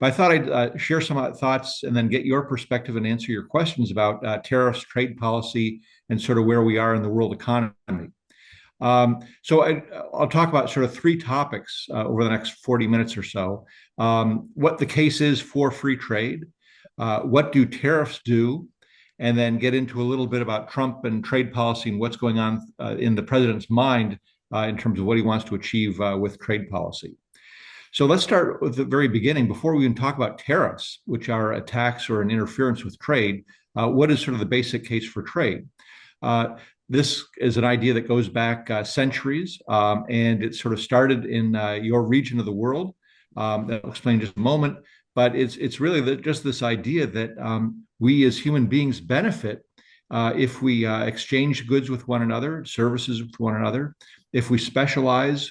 But I thought I'd share some thoughts and then get your perspective and answer your questions about tariffs, trade policy, and sort of where we are in the world economy. I'll talk about sort of three topics over the next 40 minutes or so. What the case is for free trade, what do tariffs do, and then get into a little bit about Trump and trade policy and what's going on in the president's mind in terms of what he wants to achieve with trade policy. So let's start with the very beginning. Before we even talk about tariffs, which are a tax or an interference with trade, what is sort of the basic case for trade? This is an idea that goes back centuries, and it sort of started in your region of the world. That I'll explain in just a moment. But it's really just this idea that we as human beings benefit if we exchange goods with one another, services with one another, if we specialize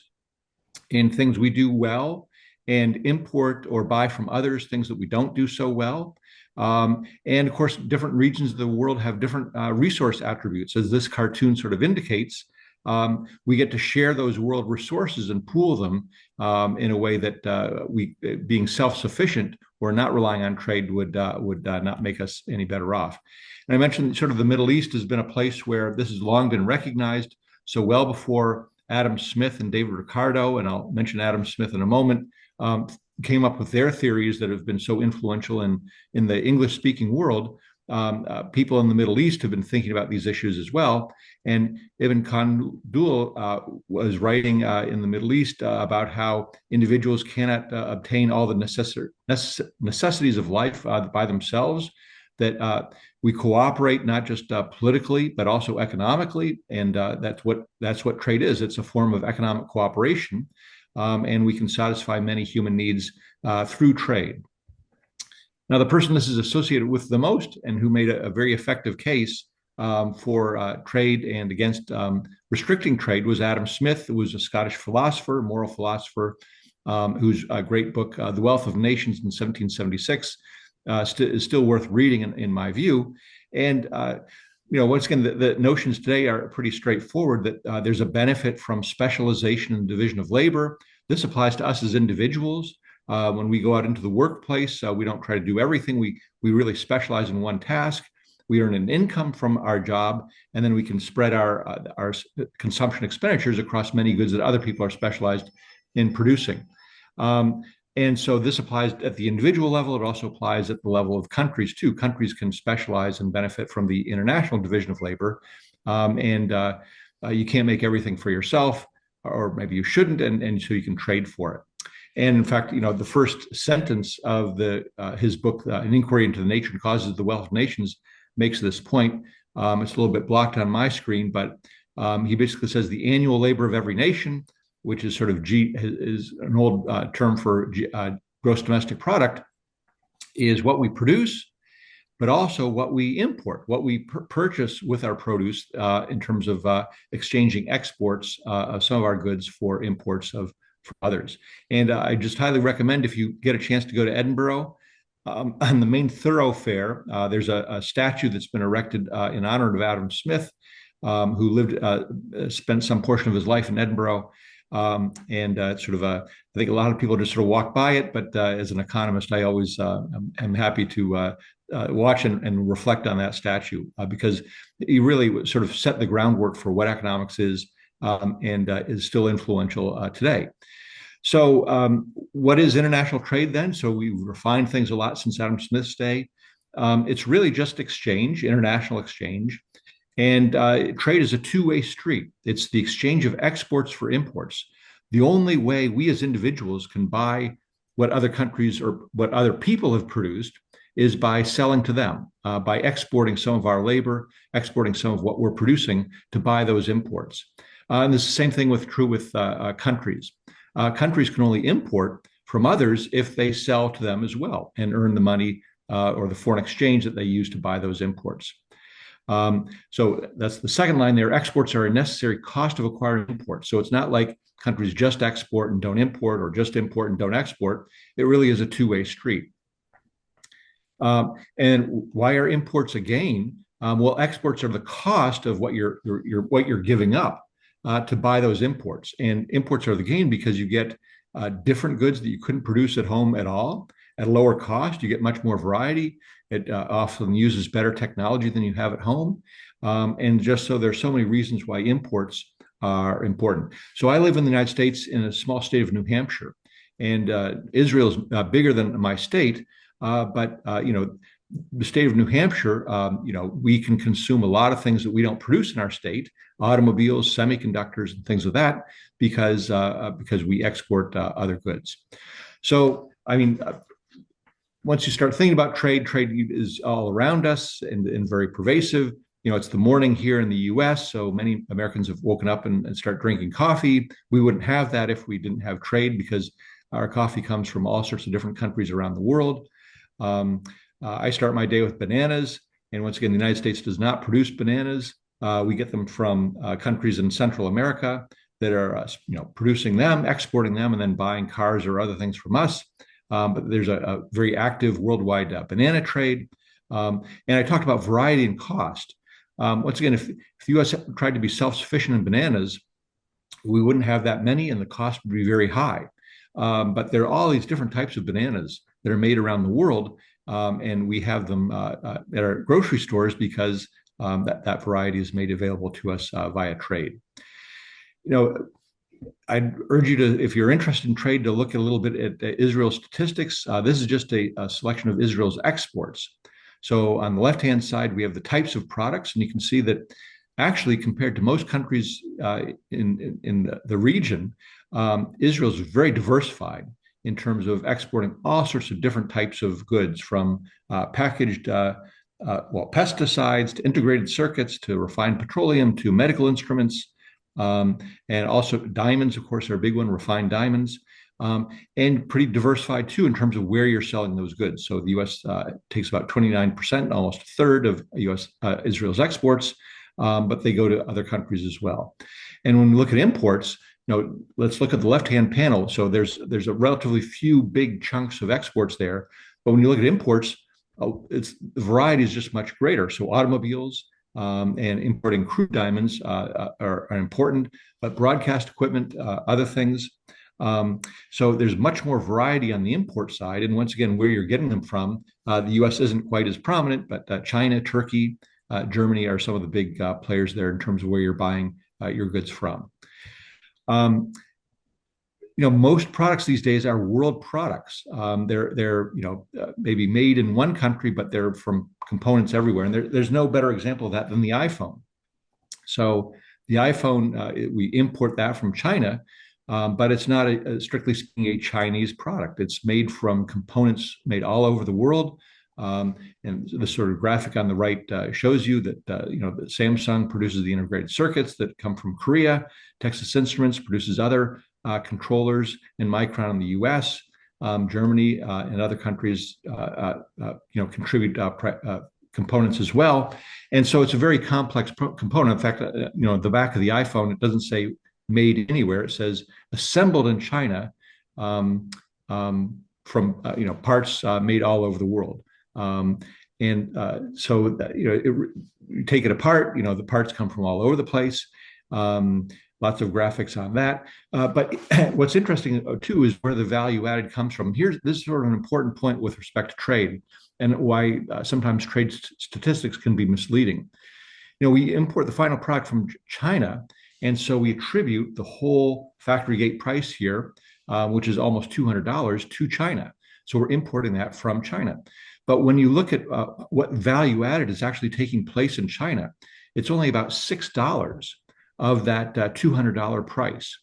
in things we do well and import or buy from others things that we don't do so well. And of course, different regions of the world have different resource attributes. As this cartoon sort of indicates, we get to share those world resources and pool them in a way that being self-sufficient or not relying on trade would not make us any better off. And I mentioned sort of the Middle East has been a place where this has long been recognized. So well before Adam Smith and David Ricardo, and I'll mention Adam Smith in a moment, came up with their theories that have been so influential in the English-speaking world. People in the Middle East have been thinking about these issues as well. And Ibn Khaldun was writing in the Middle East about how individuals cannot obtain all the necessities of life by themselves, that we cooperate not just politically, but also economically. And that's what trade is. It's a form of economic cooperation. And we can satisfy many human needs through trade. Now, the person this is associated with the most and who made a very effective case for trade and against restricting trade was Adam Smith, who was a Scottish philosopher, moral philosopher, whose great book, The Wealth of Nations in 1776, is still worth reading in my view. And once again, the notions today are pretty straightforward, that there's a benefit from specialization and division of labor. This applies to us as individuals. When we go out into the workplace, we don't try to do everything. We really specialize in one task. We earn an income from our job, and then we can spread our consumption expenditures across many goods that other people are specialized in producing. And so this applies at the individual level. It also applies at the level of countries too. Countries can specialize and benefit from the international division of labor. You can't make everything for yourself, or maybe you shouldn't, and so you can trade for it. And in fact, the first sentence of his book, An Inquiry into the Nature and Causes of the Wealth of Nations, makes this point. It's a little bit blocked on my screen, but he basically says the annual labor of every nation, which is sort of is an old term for gross domestic product, is what we produce, but also what we import, what we purchase with our produce in terms of exchanging exports of some of our goods for imports from others. And I just highly recommend, if you get a chance to go to Edinburgh, on the main thoroughfare, there's a statue that's been erected in honor of Adam Smith, who spent some portion of his life in Edinburgh. It's sort of I think a lot of people just sort of walk by it, but as an economist, I always am happy to watch and reflect on that statue because he really sort of set the groundwork for what economics is and is still influential today. So what is international trade then? So we've refined things a lot since Adam Smith's day. It's really just exchange, international exchange. And trade is a two-way street. It's the exchange of exports for imports. The only way we as individuals can buy what other countries or what other people have produced is by selling to them, by exporting some of our labor, exporting some of what we're producing to buy those imports. And it's the same thing true with countries. Countries can only import from others if they sell to them as well and earn the money or the foreign exchange that they use to buy those imports. So that's the second line there. Exports are a necessary cost of acquiring imports. So it's not like countries just export and don't import, or just import and don't export. It really is a two-way street. And why are imports a gain? Well, exports are the cost of what you're giving up to buy those imports. And imports are the gain because you get different goods that you couldn't produce at home at all. at a lower cost. You get much more variety. It often uses better technology than you have at home. And just so there's so many reasons why imports are important. So I live in the United States in a small state of New Hampshire, and Israel is bigger than my state. But the state of New Hampshire, we can consume a lot of things that we don't produce in our state, automobiles, semiconductors, and things of that, because we export other goods. So, I mean, once you start thinking about trade is all around us and very pervasive. It's the morning here in the US, so many Americans have woken up and start drinking coffee. We wouldn't have that if we didn't have trade, because our coffee comes from all sorts of different countries around the world. I start my day with bananas. And once again, the United States does not produce bananas. We get them from countries in Central America that are producing them, exporting them, and then buying cars or other things from us. But there's a very active worldwide banana trade. And I talked about variety and cost. Once again, if the U.S. tried to be self-sufficient in bananas, we wouldn't have that many, and the cost would be very high. But there are all these different types of bananas that are made around the world, and we have them at our grocery stores because that variety is made available to us via trade. I'd urge you to, if you're interested in trade, to look a little bit at Israel's statistics. This is just a selection of Israel's exports. So on the left-hand side, we have the types of products, and you can see that actually, compared to most countries in the region, Israel is very diversified in terms of exporting all sorts of different types of goods, from packaged pesticides to integrated circuits to refined petroleum to medical instruments, and also diamonds, of course, are a big one, refined diamonds. And pretty diversified too in terms of where you're selling those goods. So the U.S. Takes about 29%, almost a third of Israel's exports, but they go to other countries as well. And when we look at imports, let's look at the left-hand panel. So there's a relatively few big chunks of exports there, but when you look at imports, the variety is just much greater. So automobiles and importing crude diamonds are important, but broadcast equipment, other things. So there's much more variety on the import side. And once again, where you're getting them from, the U.S. isn't quite as prominent, but China, Turkey, Germany are some of the big players there in terms of where you're buying your goods from. Most products these days are world products. They're maybe made in one country, but they're from components everywhere. And there's no better example of that than the iPhone. So the iPhone, we import that from China. But it's not strictly speaking a Chinese product. It's made from components made all over the world. And the sort of graphic on the right shows you that that Samsung produces the integrated circuits that come from Korea. Texas Instruments produces other controllers, and Micron in the U.S. Germany and other countries contribute components as well. And so it's a very complex component. In fact, the back of the iPhone, it doesn't say made anywhere. It says assembled in China from parts made all over the world. You take it apart. The parts come from all over the place. Lots of graphics on that. But what's interesting too is where the value added comes from. This is sort of an important point with respect to trade, and why sometimes trade statistics can be misleading. We import the final product from China. And so we attribute the whole factory gate price here, which is almost $200, to China. So we're importing that from China. But when you look at what value added is actually taking place in China, it's only about $6 of that $200 price.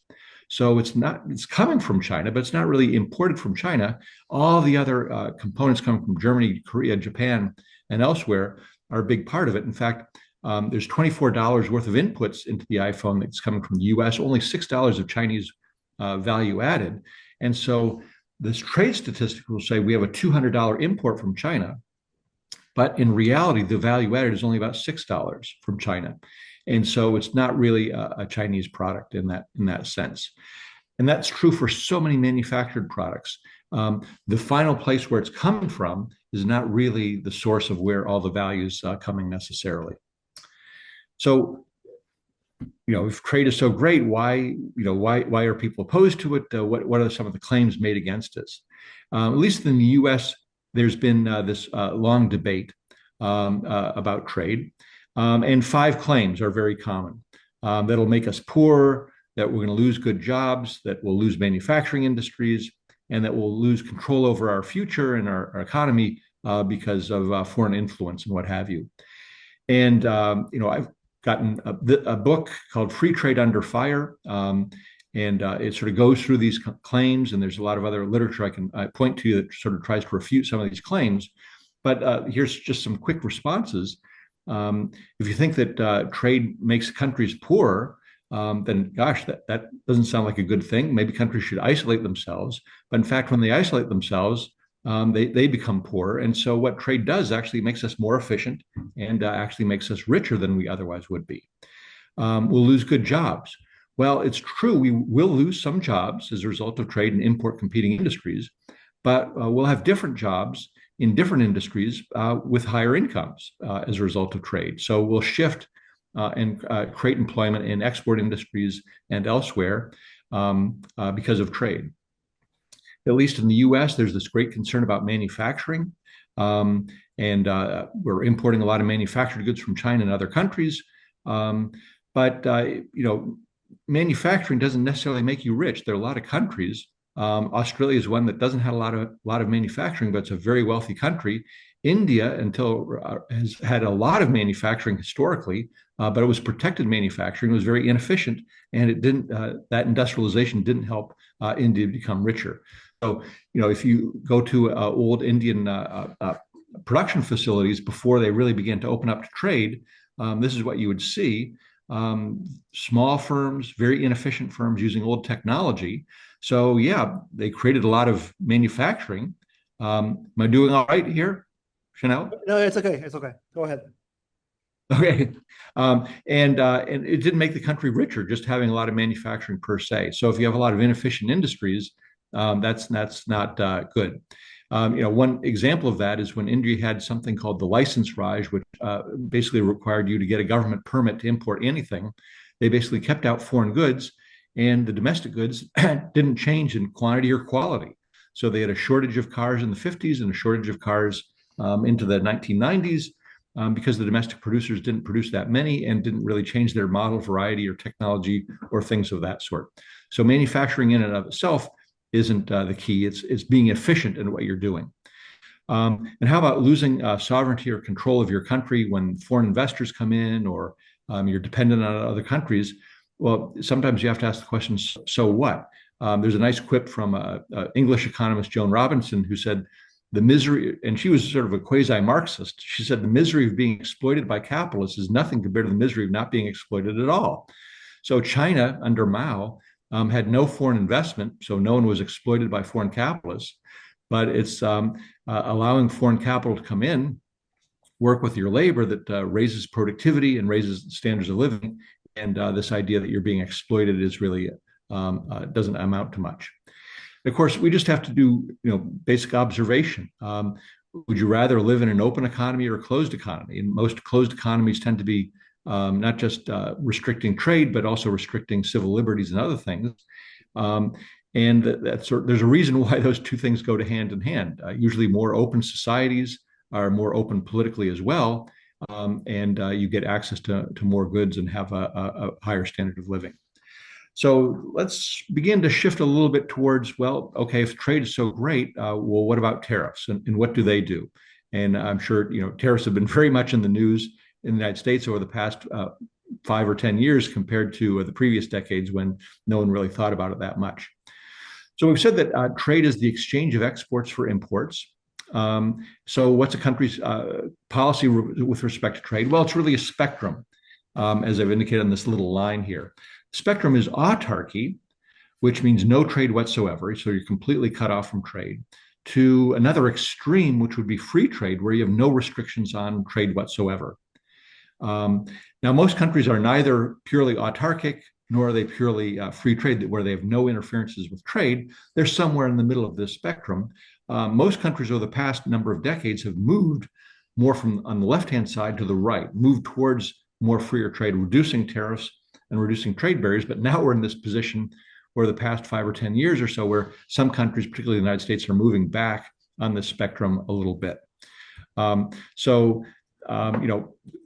So it's coming from China, but it's not really imported from China. All the other components coming from Germany, Korea, Japan, and elsewhere are a big part of it. In fact, there's $24 worth of inputs into the iPhone that's coming from the US, only $6 of Chinese value added. And so this trade statistic will say we have a $200 import from China, but in reality, the value added is only about $6 from China. And so it's not really a Chinese product in that sense. And that's true for so many manufactured products. The final place where it's coming from is not really the source of where all the value is coming necessarily. So, if trade is so great, why are people opposed to it? What are some of the claims made against us? At least in the U.S., there's been this long debate about trade, and five claims are very common. That'll make us poor, that we're going to lose good jobs, that we'll lose manufacturing industries, and that we'll lose control over our future and our economy because of foreign influence and what have you. And I've gotten a book called Free Trade Under Fire, and it sort of goes through these claims. And there's a lot of other literature I can point to that sort of tries to refute some of these claims. But here's just some quick responses. If you think that trade makes countries poor, then gosh, that doesn't sound like a good thing. Maybe countries should isolate themselves. But in fact, when they isolate themselves, they become poor. And so what trade does actually makes us more efficient and actually makes us richer than we otherwise would be. We'll lose good jobs. Well, it's true, we will lose some jobs as a result of trade and import competing industries, but we'll have different jobs in different industries with higher incomes as a result of trade. So we'll shift and create employment in export industries and elsewhere because of trade. At least in the US, there's this great concern about manufacturing. And we're importing a lot of manufactured goods from China and other countries. But manufacturing doesn't necessarily make you rich. There are a lot of countries. Australia is one that doesn't have a lot of manufacturing, but it's a very wealthy country. India, has had a lot of manufacturing historically, but it was protected manufacturing. It was very inefficient, and it didn't. That industrialization didn't help India become richer. So, if you go to old Indian production facilities before they really began to open up to trade, this is what you would see. Small firms, very inefficient firms using old technology. So yeah, they created a lot of manufacturing. Am I doing all right here, Chanel? No, it's okay. It's okay. Go ahead. Okay. And it didn't make the country richer, just having a lot of manufacturing per se. So if you have a lot of inefficient industries, that's not good. One example of that is when India had something called the license Raj, which basically required you to get a government permit to import anything. They basically kept out foreign goods, and the domestic goods didn't change in quantity or quality. So they had a shortage of cars in the 50s and a shortage of cars into the 1990s because the domestic producers didn't produce that many and didn't really change their model, variety, or technology or things of that sort. So manufacturing in and of itself isn't the key. It's being efficient in what you're doing. And how about losing sovereignty or control of your country when foreign investors come in or you're dependent on other countries? Well, sometimes you have to ask the question, so what? There's a nice quip from English economist Joan Robinson who said, the misery, and she was sort of a quasi-Marxist. She said, the misery of being exploited by capitalists is nothing compared to the misery of not being exploited at all. So China under Mao had no foreign investment, so no one was exploited by foreign capitalists, but it's allowing foreign capital to come in, work with your labor that raises productivity and raises standards of living. And this idea that you're being exploited is really doesn't amount to much. Of course, we just have to do basic observation. Would you rather live in an open economy or a closed economy? And most closed economies tend to be not just restricting trade, but also restricting civil liberties and other things. And there's a reason why those two things go to hand in hand. Usually more open societies are more open politically as well. And you get access to more goods and have a higher standard of living. So let's begin to shift a little bit towards, well, okay, if trade is so great, well, what about tariffs and what do they do? And I'm sure, tariffs have been very much in the news in the United States over the past 5 or 10 years compared to the previous decades when no one really thought about it that much. So we've said that trade is the exchange of exports for imports. So what's a country's policy with respect to trade? Well, it's really a spectrum, as I've indicated on this little line here. Spectrum is autarky, which means no trade whatsoever. So you're completely cut off from trade, to another extreme, which would be free trade, where you have no restrictions on trade whatsoever. Now, most countries are neither purely autarkic, nor are they purely free trade, where they have no interferences with trade. They're somewhere in the middle of this spectrum. Most countries over the past number of decades have moved more from on the left-hand side to the right, moved towards more freer trade, reducing tariffs and reducing trade barriers. But now we're in this position over the past 5 or 10 years or so, where some countries, particularly the United States, are moving back on the spectrum a little bit. The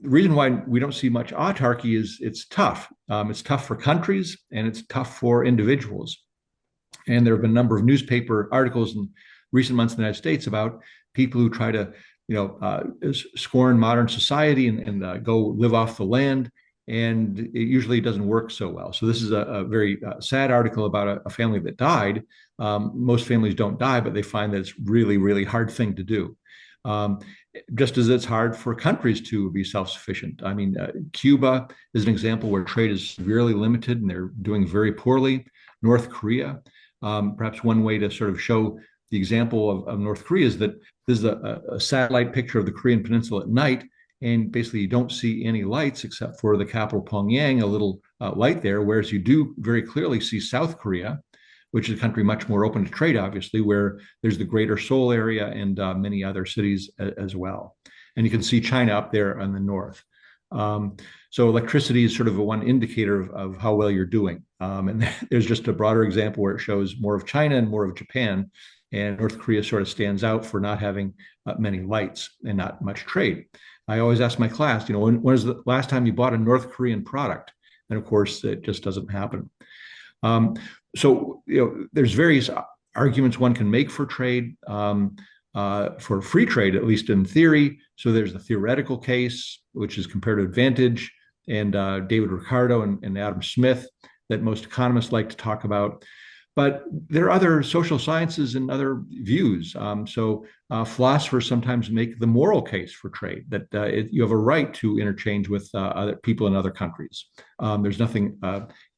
reason why we don't see much autarky is it's tough. It's tough for countries and it's tough for individuals. And there have been a number of newspaper articles in recent months in the United States about people who try to, scorn modern society and go live off the land. And it usually doesn't work so well. So this is a very sad article about a family that died. Most families don't die, but they find that it's really, really hard thing to do. Just as it's hard for countries to be self-sufficient. I mean, Cuba is an example where trade is severely limited and they're doing very poorly. North Korea, perhaps one way to sort of show the example of North Korea is that this is a satellite picture of the Korean Peninsula at night, and basically you don't see any lights except for the capital Pyongyang, a little light there, whereas you do very clearly see South Korea, which is a country much more open to trade, obviously, where there's the Greater Seoul area and many other cities as well. And you can see China up there on the north. So electricity is sort of one indicator of how well you're doing. And there's just a broader example where it shows more of China and more of Japan. And North Korea sort of stands out for not having many lights and not much trade. I always ask my class, when was the last time you bought a North Korean product? And of course, it just doesn't happen. There's various arguments one can make for trade, for free trade, at least in theory. So there's the theoretical case, which is comparative advantage, and David Ricardo and Adam Smith that most economists like to talk about. But there are other social sciences and other views. Philosophers sometimes make the moral case for trade, that you have a right to interchange with other people in other countries. There's nothing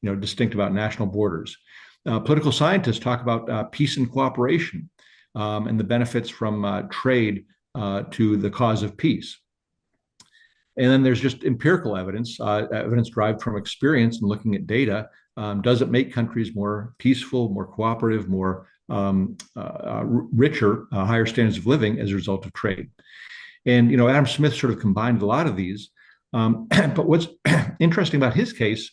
distinct about national borders. Political scientists talk about peace and cooperation and the benefits from trade to the cause of peace. And then there's just empirical evidence, evidence derived from experience and looking at data. Does it make countries more peaceful, more cooperative, more richer, higher standards of living as a result of trade? And, Adam Smith sort of combined a lot of these. But what's interesting about his case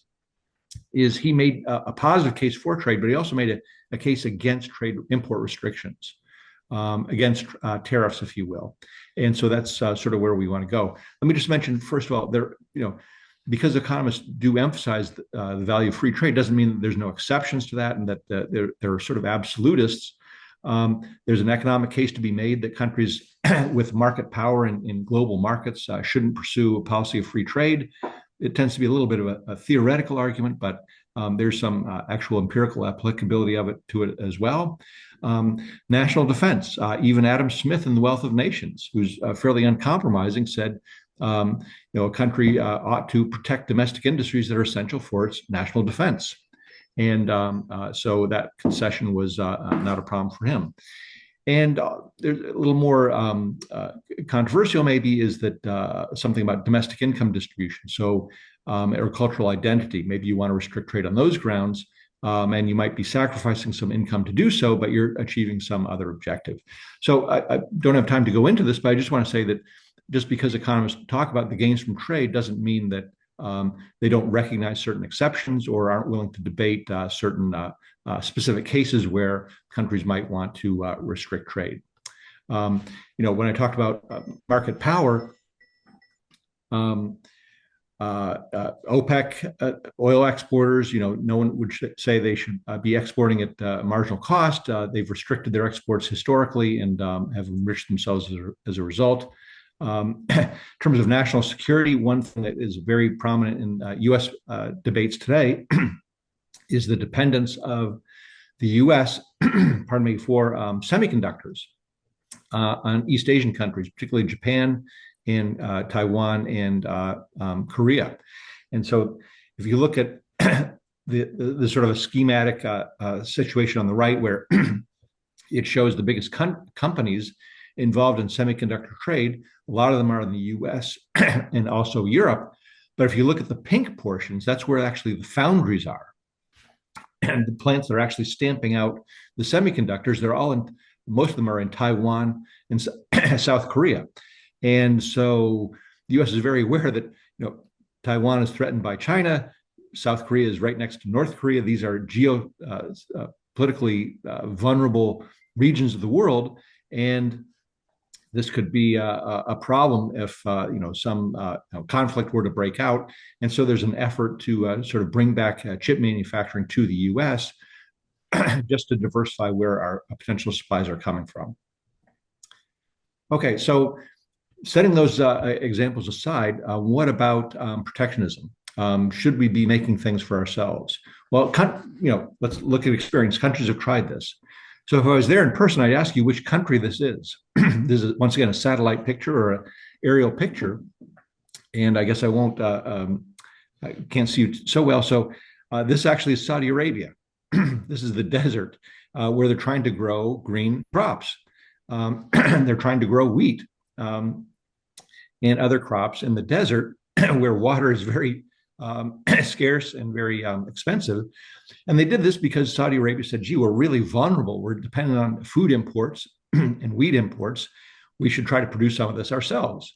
is he made a positive case for trade, but he also made a case against trade import restrictions, against tariffs, if you will. And so that's sort of where we want to go. Let me just mention, first of all, because economists do emphasize the value of free trade, doesn't mean that there's no exceptions to that and that there are sort of absolutists. There's an economic case to be made that countries with market power in global markets shouldn't pursue a policy of free trade. It tends to be a little bit of a theoretical argument, but there's some actual empirical applicability of it to it as well. National defense, even Adam Smith in The Wealth of Nations, who's fairly uncompromising, said, a country ought to protect domestic industries that are essential for its national defense. And so that concession was not a problem for him. And there's a little more controversial maybe is that something about domestic income distribution. So agricultural identity, maybe you want to restrict trade on those grounds, and you might be sacrificing some income to do so, but you're achieving some other objective. So I don't have time to go into this, but I just want to say that just because economists talk about the gains from trade doesn't mean that they don't recognize certain exceptions or aren't willing to debate certain specific cases where countries might want to restrict trade. When I talked about market power, OPEC oil exporters, no one would say they should be exporting at marginal cost. They've restricted their exports historically and have enriched themselves as a result. In terms of national security, one thing that is very prominent in U.S. Debates today is the dependence of the U.S. pardon me, for semiconductors on East Asian countries, particularly Japan and Taiwan and Korea. And so if you look at the sort of a schematic situation on the right where it shows the biggest companies involved in semiconductor trade, a lot of them are in the US and also Europe. But if you look at the pink portions, that's where actually the foundries are. And the plants that are actually stamping out the semiconductors, most of them are in Taiwan and South Korea. And so the US is very aware that Taiwan is threatened by China, South Korea is right next to North Korea. These are politically vulnerable regions of the world, and this could be a problem if some conflict were to break out. And so there's an effort to sort of bring back chip manufacturing to the U.S. just to diversify where our potential supplies are coming from. Okay, so setting those examples aside, what about protectionism? Should we be making things for ourselves? Well, let's look at experience. Countries have tried this. So if I was there in person, I'd ask you which country this is. This is, once again, a satellite picture or an aerial picture. And I guess I can't see you so well. So this actually is Saudi Arabia. This is the desert where they're trying to grow green crops. They're trying to grow wheat and other crops in the desert where water is very scarce and very expensive. And they did this because Saudi Arabia said, gee, we're really vulnerable. We're dependent on food imports and wheat imports. We should try to produce some of this ourselves.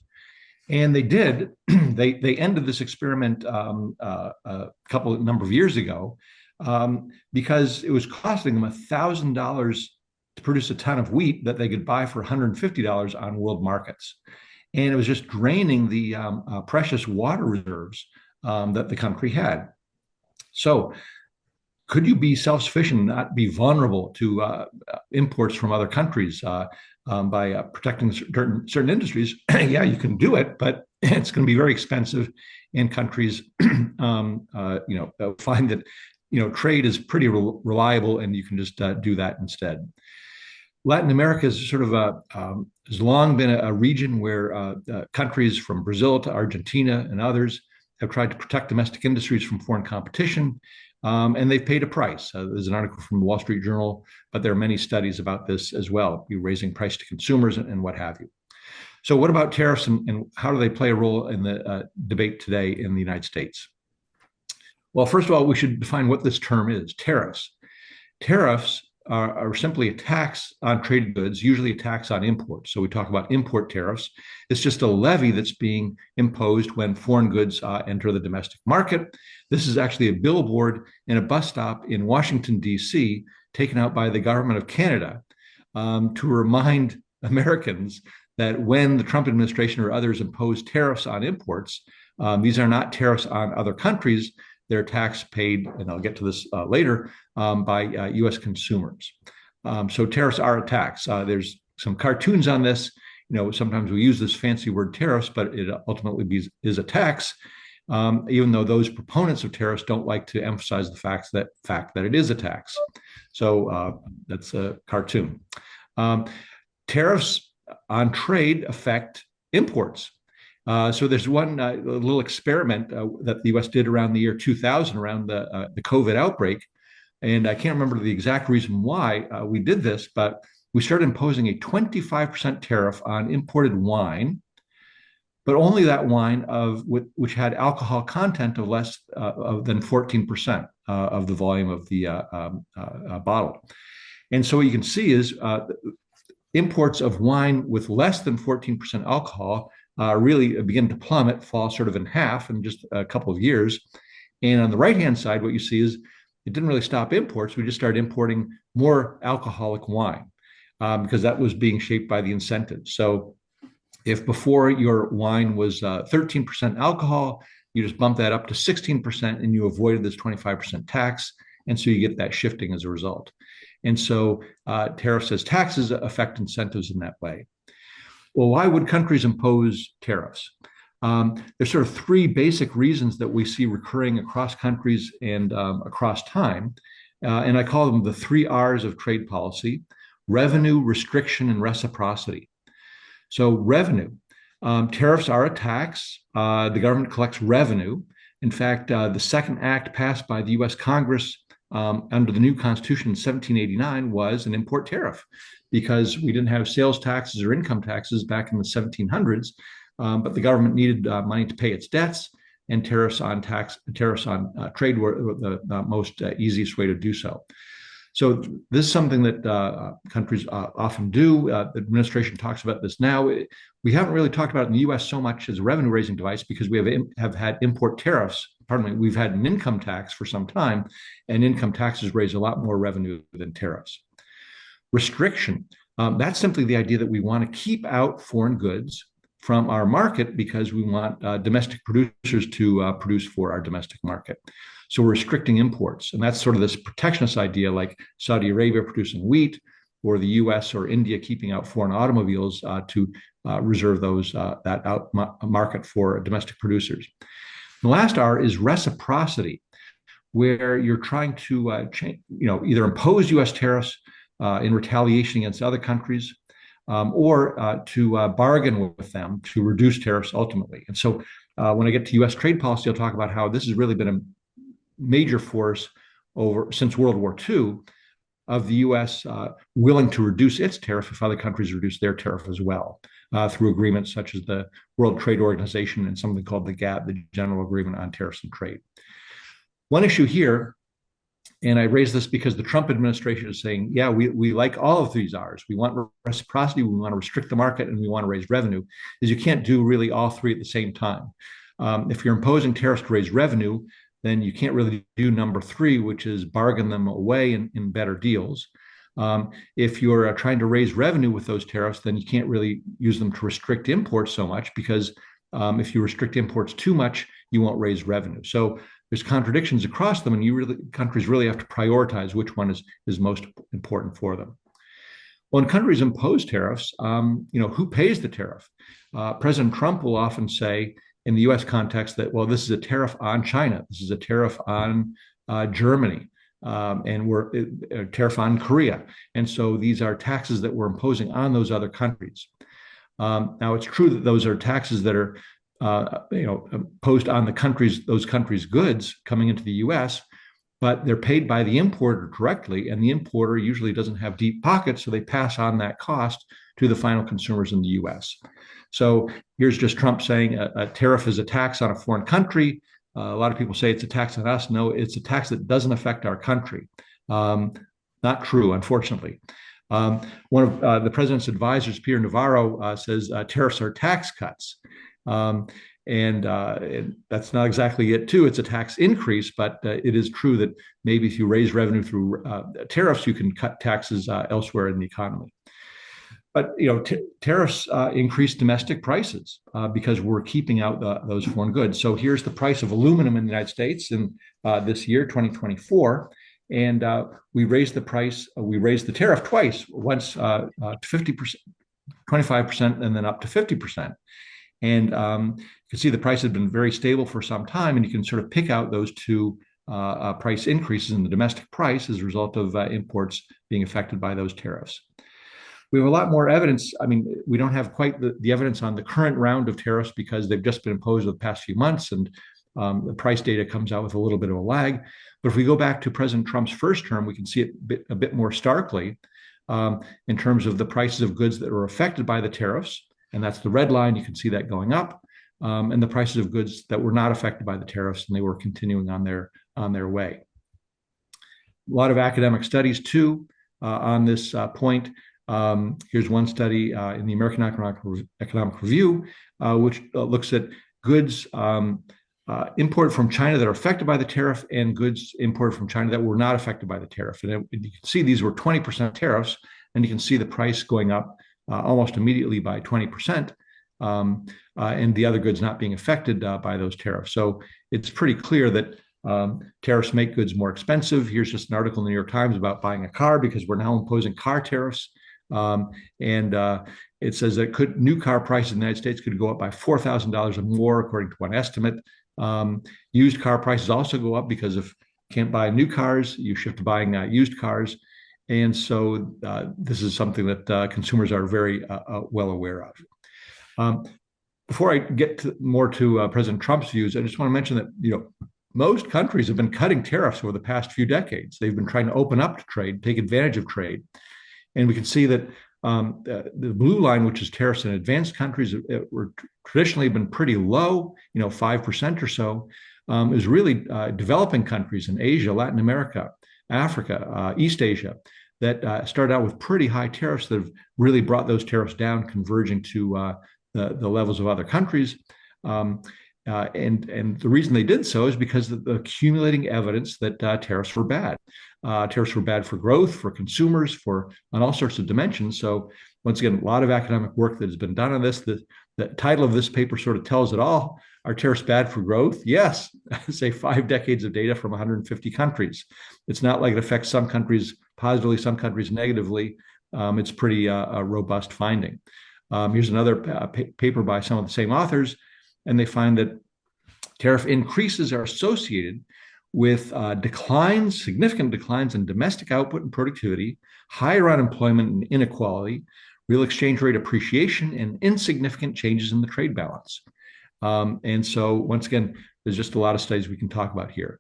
And they did. They ended this experiment a number of years ago because it was costing them $1,000 to produce a ton of wheat that they could buy for $150 on world markets. And it was just draining the precious water reserves that the country had. So could you be self-sufficient and not be vulnerable to imports from other countries by protecting certain industries? Yeah, you can do it, but it's going to be very expensive, and countries find that trade is pretty reliable, and you can just do that instead. Latin America is sort of has long been a region where countries from Brazil to Argentina and others have tried to protect domestic industries from foreign competition, and they've paid a price. There's an article from the Wall Street Journal, but there are many studies about this as well, raising price to consumers and what have you. So what about tariffs, and how do they play a role in the debate today in the United States? Well, first of all, we should define what this term is, tariffs. Tariffs are simply a tax on traded goods, usually a tax on imports. So we talk about import tariffs. It's just a levy that's being imposed when foreign goods enter the domestic market. This is actually a billboard in a bus stop in Washington, D.C., taken out by the government of Canada to remind Americans that when the Trump administration or others impose tariffs on imports, these are not tariffs on other countries. They're tax paid, and I'll get to this later, by U.S. consumers. So tariffs are a tax. There's some cartoons on this. Sometimes we use this fancy word tariffs, but it ultimately is a tax, even though those proponents of tariffs don't like to emphasize the fact that it is a tax. So that's a cartoon. Tariffs on trade affect imports. So there's one little experiment that the U.S. did around the year 2000, around the COVID outbreak. And I can't remember the exact reason why we did this, but we started imposing a 25% tariff on imported wine, but only that wine which had alcohol content of less than 14% of the volume of the bottle. And so what you can see is imports of wine with less than 14% alcohol really begin to plummet, fall sort of in half in just a couple of years. And on the right-hand side, what you see is it didn't really stop imports. We just started importing more alcoholic wine because that was being shaped by the incentives. So if before your wine was 13% alcohol, you just bump that up to 16% and you avoided this 25% tax. And so you get that shifting as a result. And so tariffs as taxes affect incentives in that way. Well, why would countries impose tariffs? There's sort of three basic reasons that we see recurring across countries and across time. And I call them the 3 R's of trade policy: revenue, restriction, and reciprocity. So revenue, tariffs are a tax. The government collects revenue. In fact, the second act passed by the U.S. Congress under the new Constitution in 1789 was an import tariff, because we didn't have sales taxes or income taxes back in the 1700s, but the government needed money to pay its debts, and tariffs on trade were the most easiest way to do so. So this is something that countries often do. The administration talks about this now. We haven't really talked about it in the U.S. so much as a revenue-raising device because we have had import tariffs we've had an income tax for some time, and income taxes raise a lot more revenue than tariffs. Restriction, that's simply the idea that we want to keep out foreign goods from our market because we want domestic producers to produce for our domestic market. So we're restricting imports. And that's sort of this protectionist idea, like Saudi Arabia producing wheat, or the US or India keeping out foreign automobiles to reserve that out market for domestic producers. The last R is reciprocity, where you're trying to either impose US tariffs in retaliation against other countries, or to bargain with them to reduce tariffs ultimately. And so when I get to US trade policy, I'll talk about how this has really been a major force since World War II of the US willing to reduce its tariff if other countries reduce their tariff as well, through agreements such as the World Trade Organization and something called the GATT, the General Agreement on Tariffs and Trade. One issue here, and I raise this because the Trump administration is saying, yeah, we like all of these R's. We want reciprocity, we want to restrict the market, and we want to raise revenue, is you can't do really all three at the same time. If you're imposing tariffs to raise revenue, then you can't really do number three, which is bargain them away in better deals. If you're trying to raise revenue with those tariffs, then you can't really use them to restrict imports so much, because if you restrict imports too much, you won't raise revenue. So there's contradictions across them, and countries really have to prioritize which one is most important for them. When countries impose tariffs, who pays the tariff? President Trump will often say, in the US context, that, well, this is a tariff on China, this is a tariff on Germany, and we're a tariff on Korea. And so these are taxes that we're imposing on those other countries. Now, it's true that those are taxes that are imposed on those countries' goods coming into the US, but they're paid by the importer directly, and the importer usually doesn't have deep pockets, so they pass on that cost to the final consumers in the US. So here's just Trump saying a tariff is a tax on a foreign country. A lot of people say it's a tax on us. No, it's a tax that doesn't affect our country. Not true, unfortunately. One of the president's advisors, Peter Navarro, says tariffs are tax cuts. And that's not exactly it, too. It's a tax increase, but it is true that maybe if you raise revenue through tariffs, you can cut taxes elsewhere in the economy. But tariffs increase domestic prices because we're keeping out those foreign goods. So here's the price of aluminum in the United States in this year, 2024, and we raised the tariff twice, once to 50%, 25%, and then up to 50%. And you can see the price had been very stable for some time, and you can sort of pick out those two price increases in the domestic price as a result of imports being affected by those tariffs. We have a lot more evidence. I mean, we don't have quite the evidence on the current round of tariffs because they've just been imposed over the past few months, and the price data comes out with a little bit of a lag. But if we go back to President Trump's first term, we can see it a bit more starkly in terms of the prices of goods that were affected by the tariffs, and that's the red line. You can see that going up, and the prices of goods that were not affected by the tariffs, and they were continuing on their way. A lot of academic studies too on this point. Here's one study in the American Economic Review, which looks at goods imported from China that are affected by the tariff and goods imported from China that were not affected by the tariff. And you can see these were 20% tariffs, and you can see the price going up almost immediately by 20%, and the other goods not being affected by those tariffs. So it's pretty clear that tariffs make goods more expensive. Here's just an article in the New York Times about buying a car because we're now imposing car tariffs. And it says that new car prices in the United States could go up by $4,000 or more, according to one estimate. Used car prices also go up because if you can't buy new cars, you shift to buying used cars. And so this is something that consumers are very well aware of. Before I get more to President Trump's views, I just want to mention that most countries have been cutting tariffs over the past few decades. They've been trying to open up to trade, take advantage of trade. And we can see that the blue line, which is tariffs in advanced countries, were traditionally been pretty low, 5% or so, is really developing countries in Asia, Latin America, Africa, East Asia, that started out with pretty high tariffs that have really brought those tariffs down, converging to the levels of other countries. And the reason they did so is because of the accumulating evidence that tariffs were bad. Tariffs were bad for growth, for consumers, for on all sorts of dimensions. So once again, a lot of academic work that has been done on this. The title of this paper sort of tells it all. Are tariffs bad for growth? Yes. Say 5 decades of data from 150 countries. It's not like it affects some countries positively, some countries negatively. It's pretty a robust finding. Here's another paper by some of the same authors, and they find that tariff increases are associated with significant declines in domestic output and productivity, higher unemployment and inequality, real exchange rate appreciation, and insignificant changes in the trade balance. And so, once again, there's just a lot of studies we can talk about here.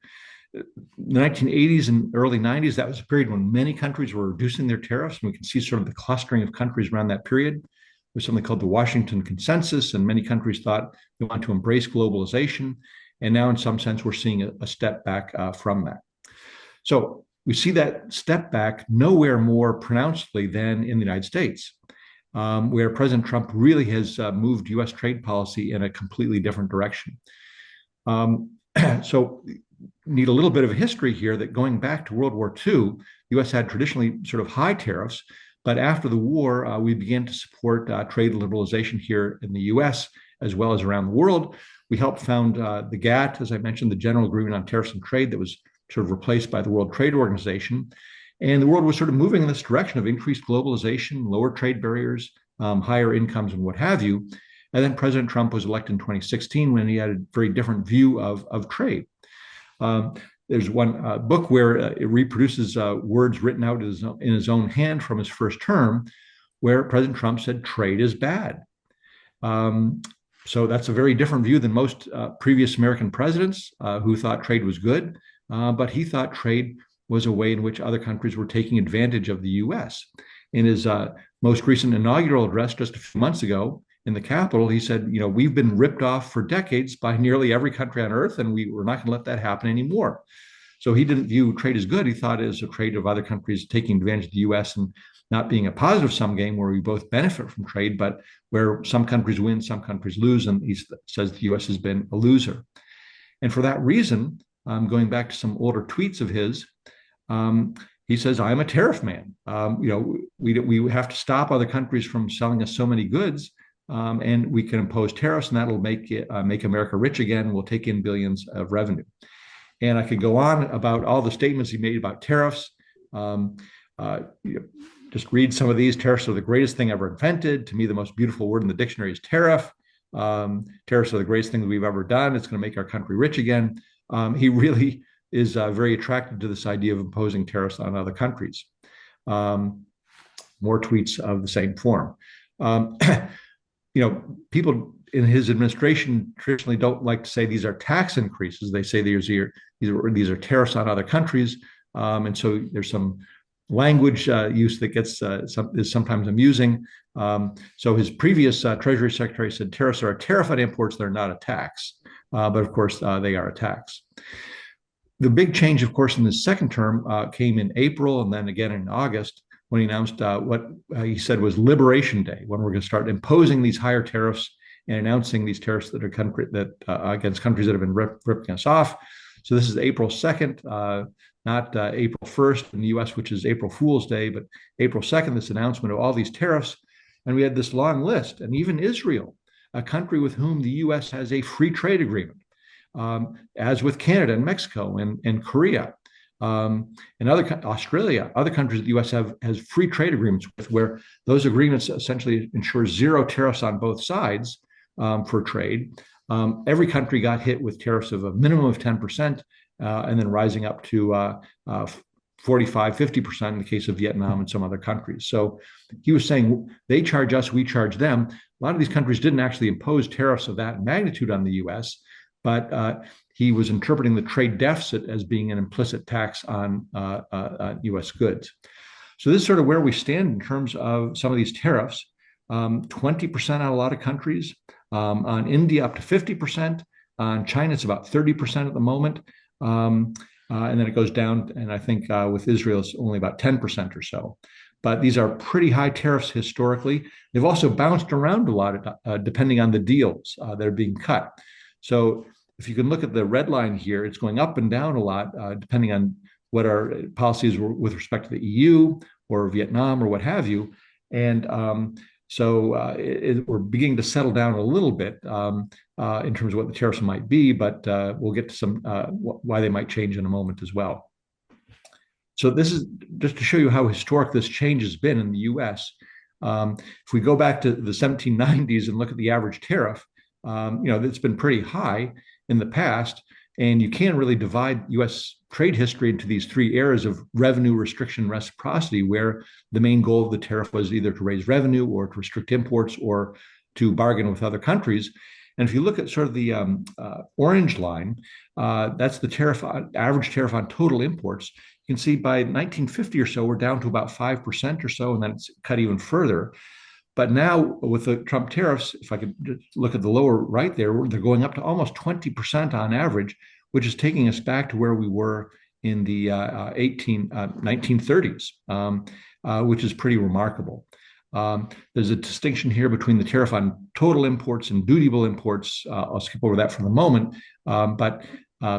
The 1980s and early 90s, that was a period when many countries were reducing their tariffs, and we can see sort of the clustering of countries around that period. There's something called the Washington Consensus, and many countries thought they want to embrace globalization. And now, in some sense, we're seeing a step back from that. So we see that step back nowhere more pronouncedly than in the United States, where President Trump really has moved U.S. trade policy in a completely different direction. So need a little bit of a history here that going back to World War II, the U.S. had traditionally sort of high tariffs. But after the war, we began to support trade liberalization here in the U.S. as well as around the world. We helped found the GATT, as I mentioned, the General Agreement on Tariffs and Trade, that was sort of replaced by the World Trade Organization. And the world was sort of moving in this direction of increased globalization, lower trade barriers, higher incomes, and what have you. And then President Trump was elected in 2016 when he had a very different view of trade. There's one book where it reproduces words written out in his own hand from his first term, where President Trump said trade is bad. So that's a very different view than most previous American presidents who thought trade was good, but he thought trade was a way in which other countries were taking advantage of the U.S. In his most recent inaugural address just a few months ago in the Capitol, he said, we've been ripped off for decades by nearly every country on earth, and we're not going to let that happen anymore. So he didn't view trade as good. He thought it as a trade of other countries taking advantage of the U.S. and not being a positive sum game where we both benefit from trade, but where some countries win, some countries lose. And he says the U.S. has been a loser. And for that reason, going back to some older tweets of his, he says, I'm a tariff man. We have to stop other countries from selling us so many goods, and we can impose tariffs, and that'll make America rich again. We'll take in billions of revenue. And I could go on about all the statements he made about tariffs. Just read some of these. Tariffs are the greatest thing ever invented. To me, the most beautiful word in the dictionary is tariff. Tariffs are the greatest thing that we've ever done. It's going to make our country rich again. He really is very attracted to this idea of imposing tariffs on other countries. More tweets of the same form. People in his administration traditionally don't like to say these are tax increases. They say these are tariffs on other countries. And so there's some language use that is sometimes amusing. So his previous Treasury Secretary said tariffs are a tariff on imports, they're not a tax. But of course, they are a tax. The big change, of course, in his second term came in April and then again in August when he announced what he said was Liberation Day, when we're going to start imposing these higher tariffs and announcing these tariffs that are against countries that have been ripping us off. So this is April 2nd, not April 1st in the U.S., which is April Fool's Day, but April 2nd, this announcement of all these tariffs. And we had this long list, and even Israel, a country with whom the U.S. has a free trade agreement, as with Canada and Mexico and Korea, and Australia, other countries that the U.S. has free trade agreements with, where those agreements essentially ensure zero tariffs on both sides for trade. Every country got hit with tariffs of a minimum of 10%, and then rising up to 45, 50% in the case of Vietnam and some other countries. So he was saying they charge us, we charge them. A lot of these countries didn't actually impose tariffs of that magnitude on the U.S., but he was interpreting the trade deficit as being an implicit tax on U.S. goods. So this is sort of where we stand in terms of some of these tariffs. 20% on a lot of countries, on India up to 50%, on China it's about 30% at the moment, and then it goes down, and I think with Israel it's only about 10% or so. But these are pretty high tariffs historically. They've also bounced around a lot depending on the deals that are being cut. So if you can look at the red line here, it's going up and down a lot, depending on what our policies were with respect to the EU or Vietnam or what have you. And we're beginning to settle down a little bit in terms of what the tariffs might be, but we'll get to some why they might change in a moment as well. So this is just to show you how historic this change has been in the U.S. If we go back to the 1790s and look at the average tariff, it's been pretty high in the past, and you can really divide U.S. trade history into these three eras of revenue, restriction, reciprocity, where the main goal of the tariff was either to raise revenue or to restrict imports or to bargain with other countries. And if you look at sort of the orange line, that's the average tariff on total imports. You can see by 1950 or so, we're down to about 5% or so, and then it's cut even further. But now with the Trump tariffs, if I could just look at the lower right there, they're going up to almost 20% on average, which is taking us back to where we were in the 1930s, which is pretty remarkable. There's a distinction here between the tariff on total imports and dutiable imports. I'll skip over that for the moment.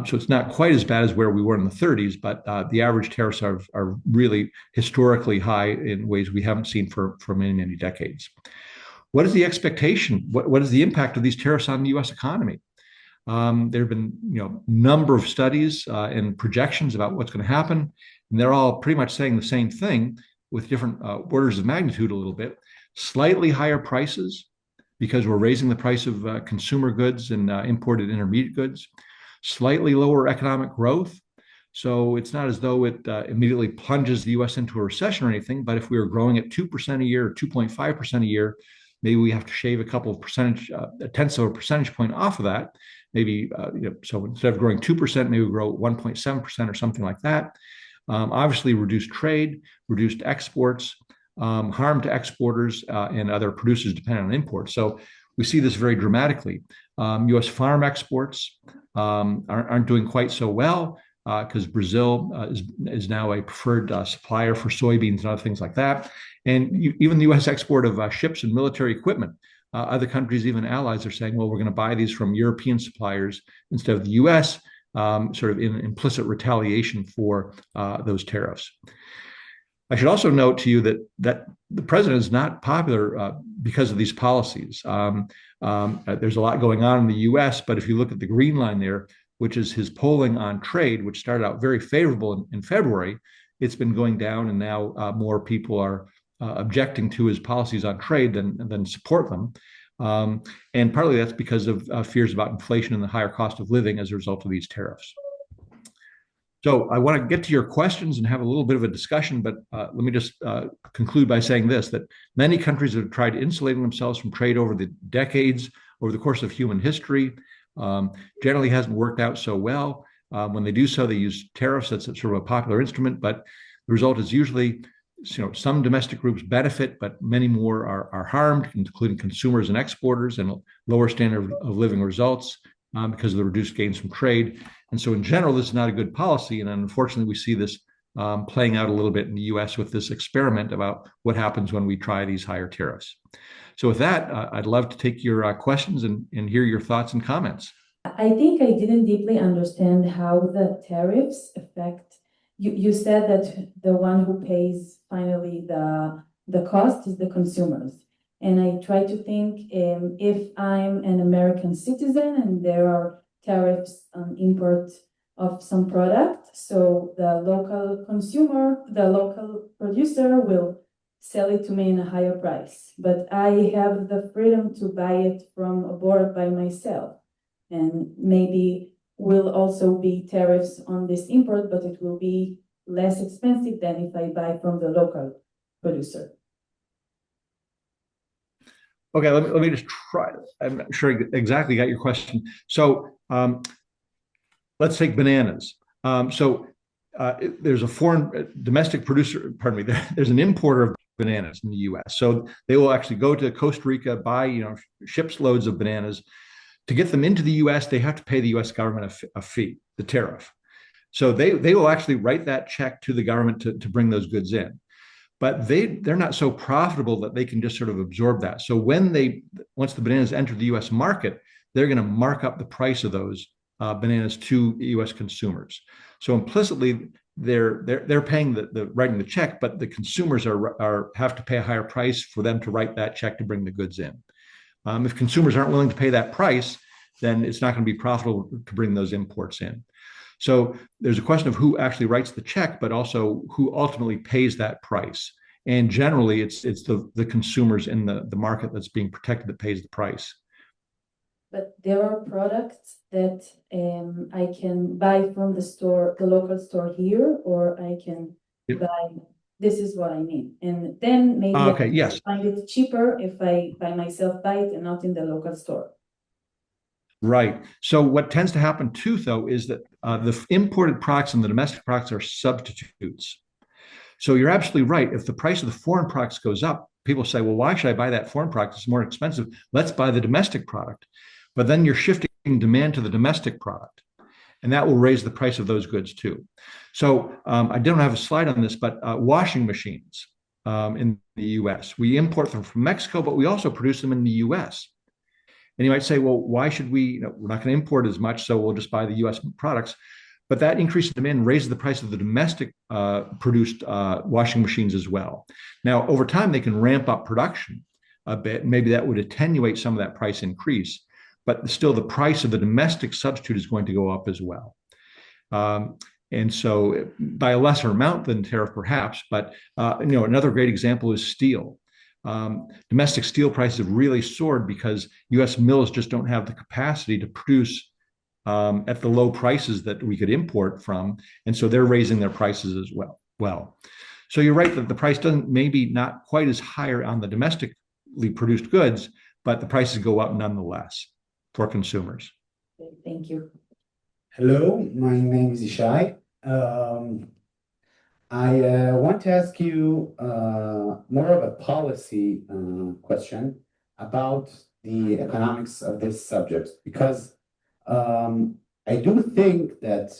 So it's not quite as bad as where we were in the 30s, but the average tariffs are really historically high in ways we haven't seen for many, many decades. What is the expectation? What is the impact of these tariffs on the U.S. economy? There have been number of studies and projections about what's going to happen, and they're all pretty much saying the same thing with different orders of magnitude a little bit. Slightly higher prices because we're raising the price of consumer goods and imported intermediate goods. Slightly lower economic growth. So it's not as though it immediately plunges the U.S. into a recession or anything, but if we were growing at 2% a year or 2.5% a year, maybe we have to shave a couple of tenths of a percentage point off of that. Maybe, so instead of growing 2%, maybe we grow 1.7% or something like that. Obviously, reduced trade, reduced exports, harm to exporters and other producers dependent on imports. So we see this very dramatically. U.S. farm exports aren't doing quite so well because Brazil is now a preferred supplier for soybeans and other things like that. And even the U.S. export of ships and military equipment, other countries, even allies, are saying, well, we're going to buy these from European suppliers instead of the U.S., sort of in implicit retaliation for those tariffs. I should also note to you that the president is not popular because of these policies. There's a lot going on in the U.S., but if you look at the green line there, which is his polling on trade, which started out very favorable in February, it's been going down, and now more people are objecting to his policies on trade than support them. And partly that's because of fears about inflation and the higher cost of living as a result of these tariffs. So I want to get to your questions and have a little bit of a discussion, but let me just conclude by saying this, that many countries have tried insulating themselves from trade over the decades, over the course of human history. Generally hasn't worked out so well. When they do so, they use tariffs. That's sort of a popular instrument, but the result is usually some domestic groups benefit, but many more are harmed, including consumers and exporters, and lower standard of living results because of the reduced gains from trade. And so in general, this is not a good policy. And unfortunately, we see this playing out a little bit in the US with this experiment about what happens when we try these higher tariffs. So with that, I'd love to take your questions and hear your thoughts and comments. I think I didn't deeply understand how the tariffs affect. You said that the one who pays finally the cost is the consumers. And I try to think if I'm an American citizen and there are tariffs on import of some product, so the local consumer, the local producer will sell it to me in a higher price. But I have the freedom to buy it from abroad by myself. And maybe will also be tariffs on this import, but it will be less expensive than if I buy from the local producer. Okay, let me just try. I'm not sure I exactly got your question. So let's take bananas. There's a foreign domestic producer, pardon me, there's an importer of bananas in the US. So they will actually go to Costa Rica, buy ships loads of bananas. To get them into the US, they have to pay the US government a fee, the tariff. So they will actually write that check to the government to bring those goods in. But they're not so profitable that they can just sort of absorb that. So once the bananas enter the US market, they're going to mark up the price of those bananas to U.S. consumers. So implicitly, they're paying the writing the check, but the consumers have to pay a higher price for them to write that check to bring the goods in. If consumers aren't willing to pay that price, then it's not going to be profitable to bring those imports in. So there's a question of who actually writes the check, but also who ultimately pays that price. And generally, it's the consumers in the market that's being protected that pays the price. But there are products that I can buy from the store, the local store here, or I can buy. This is what I need, and then maybe Okay, I can yes. find it cheaper if I by myself buy it and not in the local store. Right. So what tends to happen too, though, is that the imported products and the domestic products are substitutes. So you're absolutely right. If the price of the foreign products goes up, people say, well, why should I buy that foreign product? It's more expensive. Let's buy the domestic product. But then you're shifting demand to the domestic product, and that will raise the price of those goods too. So I don't have a slide on this, but washing machines in the US, we import them from Mexico, but we also produce them in the US. And you might say, well, why should we, we're not going to import as much, so we'll just buy the US products. But that increase in demand raises the price of the domestic produced washing machines as well. Now, over time, they can ramp up production a bit. Maybe that would attenuate some of that price increase, but still the price of the domestic substitute is going to go up as well. And so by a lesser amount than tariff perhaps, but another great example is steel. Domestic steel prices have really soared because US mills just don't have the capacity to produce at the low prices that we could import from. And so they're raising their prices as well. So you're right that the price doesn't maybe not quite as higher on the domestically produced goods, but the prices go up nonetheless for consumers. Thank you. Hello, my name is Ishai. I want to ask you more of a policy question about the economics of this subject, because I do think that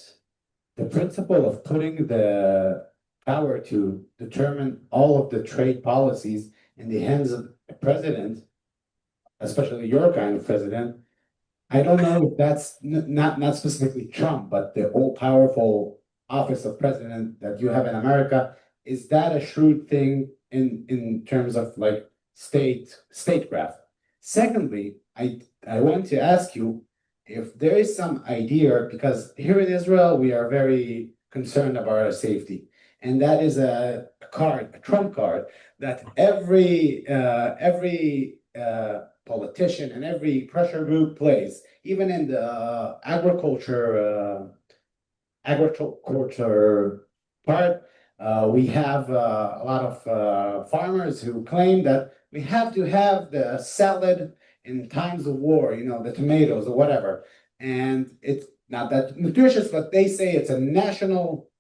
the principle of putting the power to determine all of the trade policies in the hands of a president, especially your kind of president, I don't know if that's not specifically Trump, but the all-powerful office of president that you have in America, is that a shrewd thing in terms of like statecraft? Secondly, I want to ask you if there is some idea, because here in Israel we are very concerned about our safety, and that is a trump card that every politician and every pressure group plays, even in the agriculture part. We have a lot of farmers who claim that we have to have the salad in times of war, the tomatoes or whatever. And it's not that nutritious, but they say it's a national.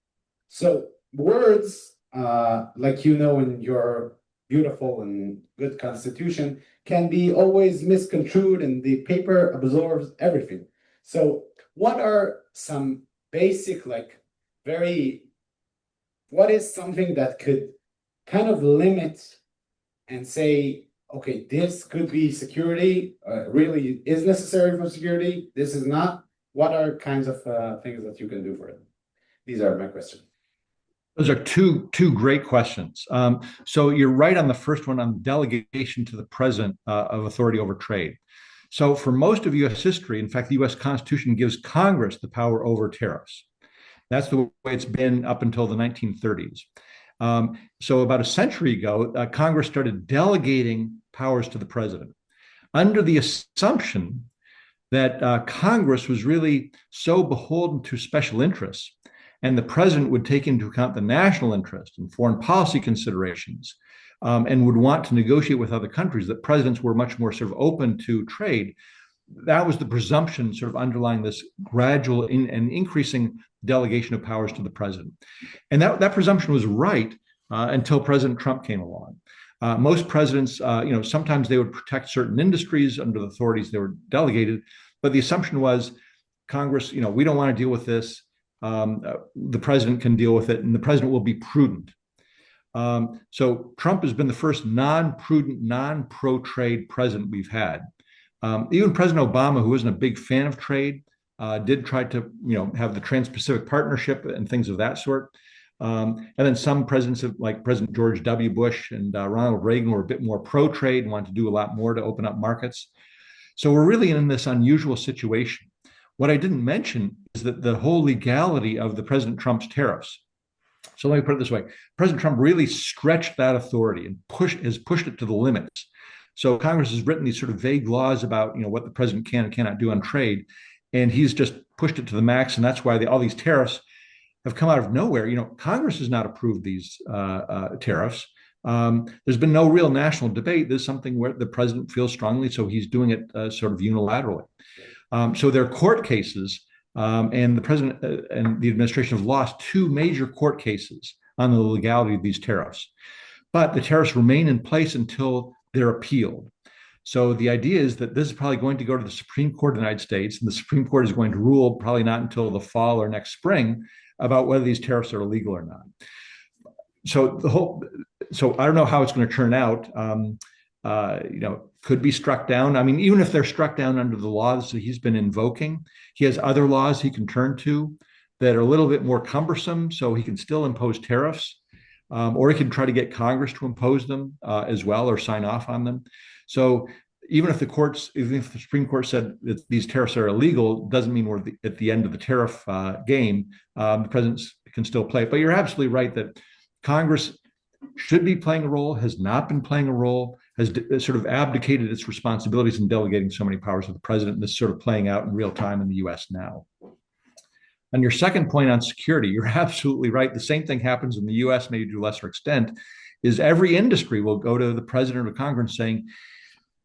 So words, like in your beautiful and good constitution, can be always misconstrued, and the paper absorbs everything. So what are some basic, what is something that could kind of limit and say, okay, this could be security, really is necessary for security, this is not? What are kinds of things that you can do for it? These are my questions. Those are two great questions. So you're right on the first one on delegation to the president of authority over trade. So for most of U.S. history, in fact, the U.S. Constitution gives Congress the power over tariffs. That's the way it's been up until the 1930s. So about a century ago, Congress started delegating powers to the president under the assumption that Congress was really so beholden to special interests, and the president would take into account the national interest and foreign policy considerations, and would want to negotiate with other countries, that presidents were much more sort of open to trade. That was the presumption sort of underlying this gradual and increasing delegation of powers to the president. And that presumption was right until President Trump came along. Most presidents, sometimes they would protect certain industries under the authorities they were delegated, but the assumption was Congress, we don't want to deal with this. The president can deal with it, and the president will be prudent. So Trump has been the first non-prudent, non-pro-trade president we've had. Even President Obama, who wasn't a big fan of trade, did try to, have the Trans-Pacific Partnership and things of that sort. And then some presidents, like President George W. Bush and Ronald Reagan, were a bit more pro-trade and wanted to do a lot more to open up markets. So we're really in this unusual situation. What I didn't mention is that the whole legality of the President Trump's tariffs. So let me put it this way: President Trump really stretched that authority and has pushed it to the limits. So Congress has written these sort of vague laws about what the president can and cannot do on trade, and he's just pushed it to the max. And that's why all these tariffs have come out of nowhere. Congress has not approved these tariffs. There's been no real national debate. There's something where the president feels strongly, so he's doing it sort of unilaterally. So there are court cases, and the president and the administration have lost two major court cases on the legality of these tariffs. But the tariffs remain in place until they're appealed. So the idea is that this is probably going to go to the Supreme Court of the United States, and the Supreme Court is going to rule probably not until the fall or next spring about whether these tariffs are illegal or not. So I don't know how it's going to turn out. Could be struck down. I mean, even if they're struck down under the laws that he's been invoking, he has other laws he can turn to that are a little bit more cumbersome, so he can still impose tariffs, or he can try to get Congress to impose them as well or sign off on them. So even if the Supreme Court said that these tariffs are illegal, doesn't mean we're at the end of the tariff game. The president can still play. But you're absolutely right that Congress should be playing a role, has not been playing a role, has sort of abdicated its responsibilities in delegating so many powers to the president. And this is sort of playing out in real time in the U.S. now. On your second point on security, you're absolutely right. The same thing happens in the U.S., maybe to a lesser extent, is every industry will go to the president or Congress saying,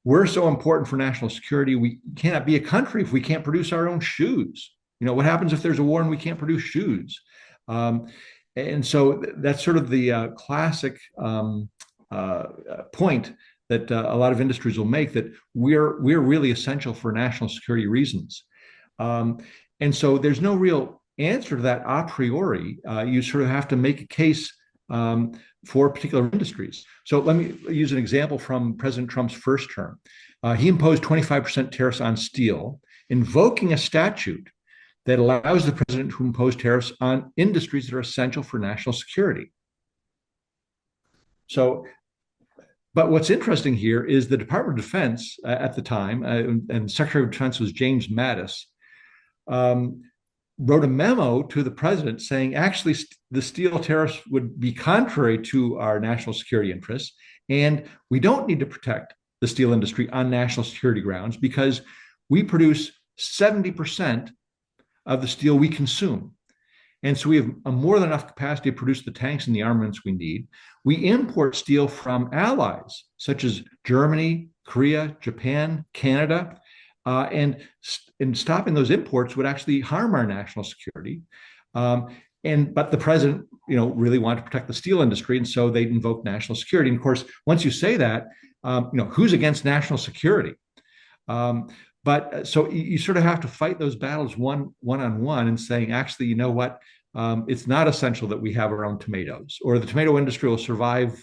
we're so important for national security. We cannot be a country if we can't produce our own shoes. What happens if there's a war and we can't produce shoes? And so that's sort of the classic point that a lot of industries will make, that we're really essential for national security reasons. And so there's no real answer to that a priori. You sort of have to make a case for particular industries. So let me use an example from President Trump's first term. He imposed 25% tariffs on steel, invoking a statute that allows the president to impose tariffs on industries that are essential for national security. So, but what's interesting here is the Department of Defense at the time, and Secretary of Defense was James Mattis, wrote a memo to the president saying, actually, the steel tariffs would be contrary to our national security interests, and we don't need to protect the steel industry on national security grounds because we produce 70% of the steel we consume. And so we have more than enough capacity to produce the tanks and the armaments we need. We import steel from allies such as Germany, Korea, Japan, Canada, and stopping those imports would actually harm our national security. But the president, really wanted to protect the steel industry, and so they invoked national security. And of course, once you say that, who's against national security? But so you sort of have to fight those battles one on one and saying, actually, you know what? It's not essential that we have our own tomatoes, or the tomato industry will survive,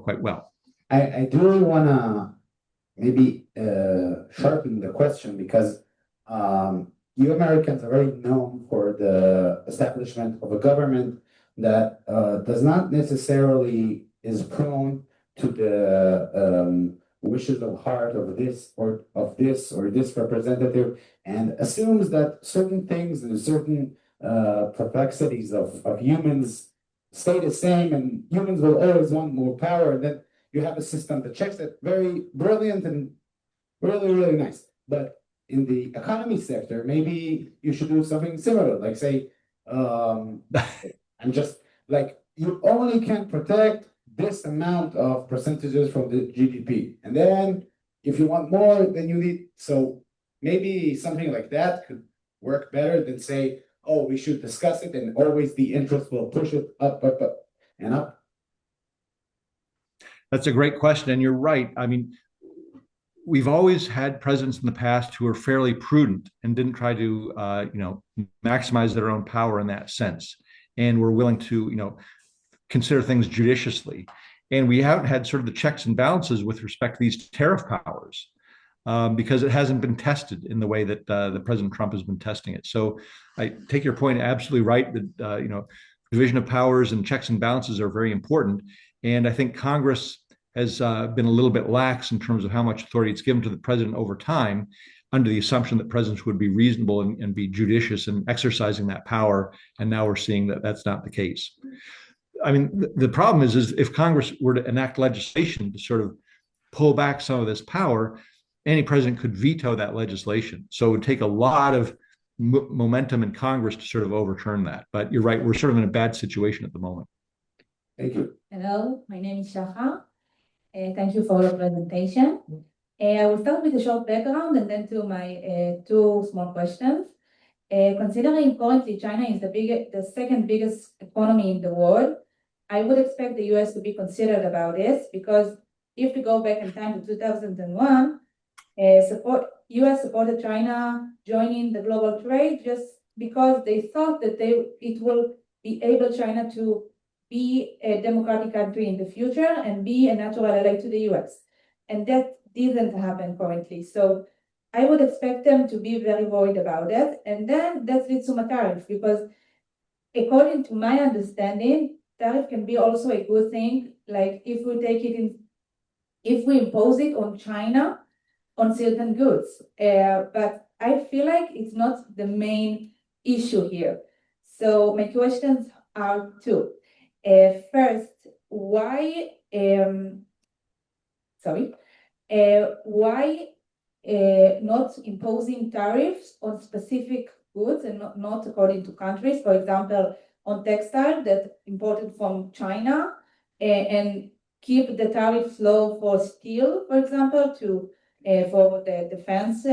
quite well. I do want to maybe sharpen the question, because you Americans are very known for the establishment of a government that does not necessarily is prone to the wishes of heart of this or this representative, and assumes that certain things and certain perplexities of humans stay the same, and humans will always want more power. And then you have a system that checks it. Very brilliant and really, really nice. But in the economy sector, maybe you should do something similar, like say, I'm just like, you only can protect this amount of percentages from the GDP. And then if you want more, then you need, so maybe something like that could work better than say, oh, we should discuss it, and always the interest will push it up, and up. That's a great question. And you're right. I mean, we've always had presidents in the past who were fairly prudent and didn't try to, maximize their own power in that sense, and were willing to, consider things judiciously. And we haven't had sort of the checks and balances with respect to these tariff powers. because it hasn't been tested in the way that the President Trump has been testing it. So I take your point absolutely right that division of powers and checks and balances are very important. And I think Congress has been a little bit lax in terms of how much authority it's given to the president over time, under the assumption that presidents would be reasonable and be judicious in exercising that power. And now we're seeing that that's not the case. I mean, the problem is if Congress were to enact legislation to sort of pull back some of this power, any president could veto that legislation. So it would take a lot of momentum in Congress to sort of overturn that. But you're right, we're sort of in a bad situation at the moment. Thank you. Hello, my name is Shahar. Thank you for your presentation. I will start with a short background and then to my two small questions. Considering currently China is the second biggest economy in the world, I would expect the US to be considered about this, because if we go back in time to 2001, US supported China joining the global trade just because they thought that it will be able China to be a democratic country in the future and be a natural ally to the US. And that didn't happen currently. So I would expect them to be very worried about that. And then that leads to my tariff, because according to my understanding, tariff can be also a good thing. Like if we impose it on China on certain goods. But I feel like it's not the main issue here. So my questions are two. First, why not imposing tariffs on specific goods and not according to countries? For example, on textile that imported from China, and keep the tariffs low for steel, for example, for the defense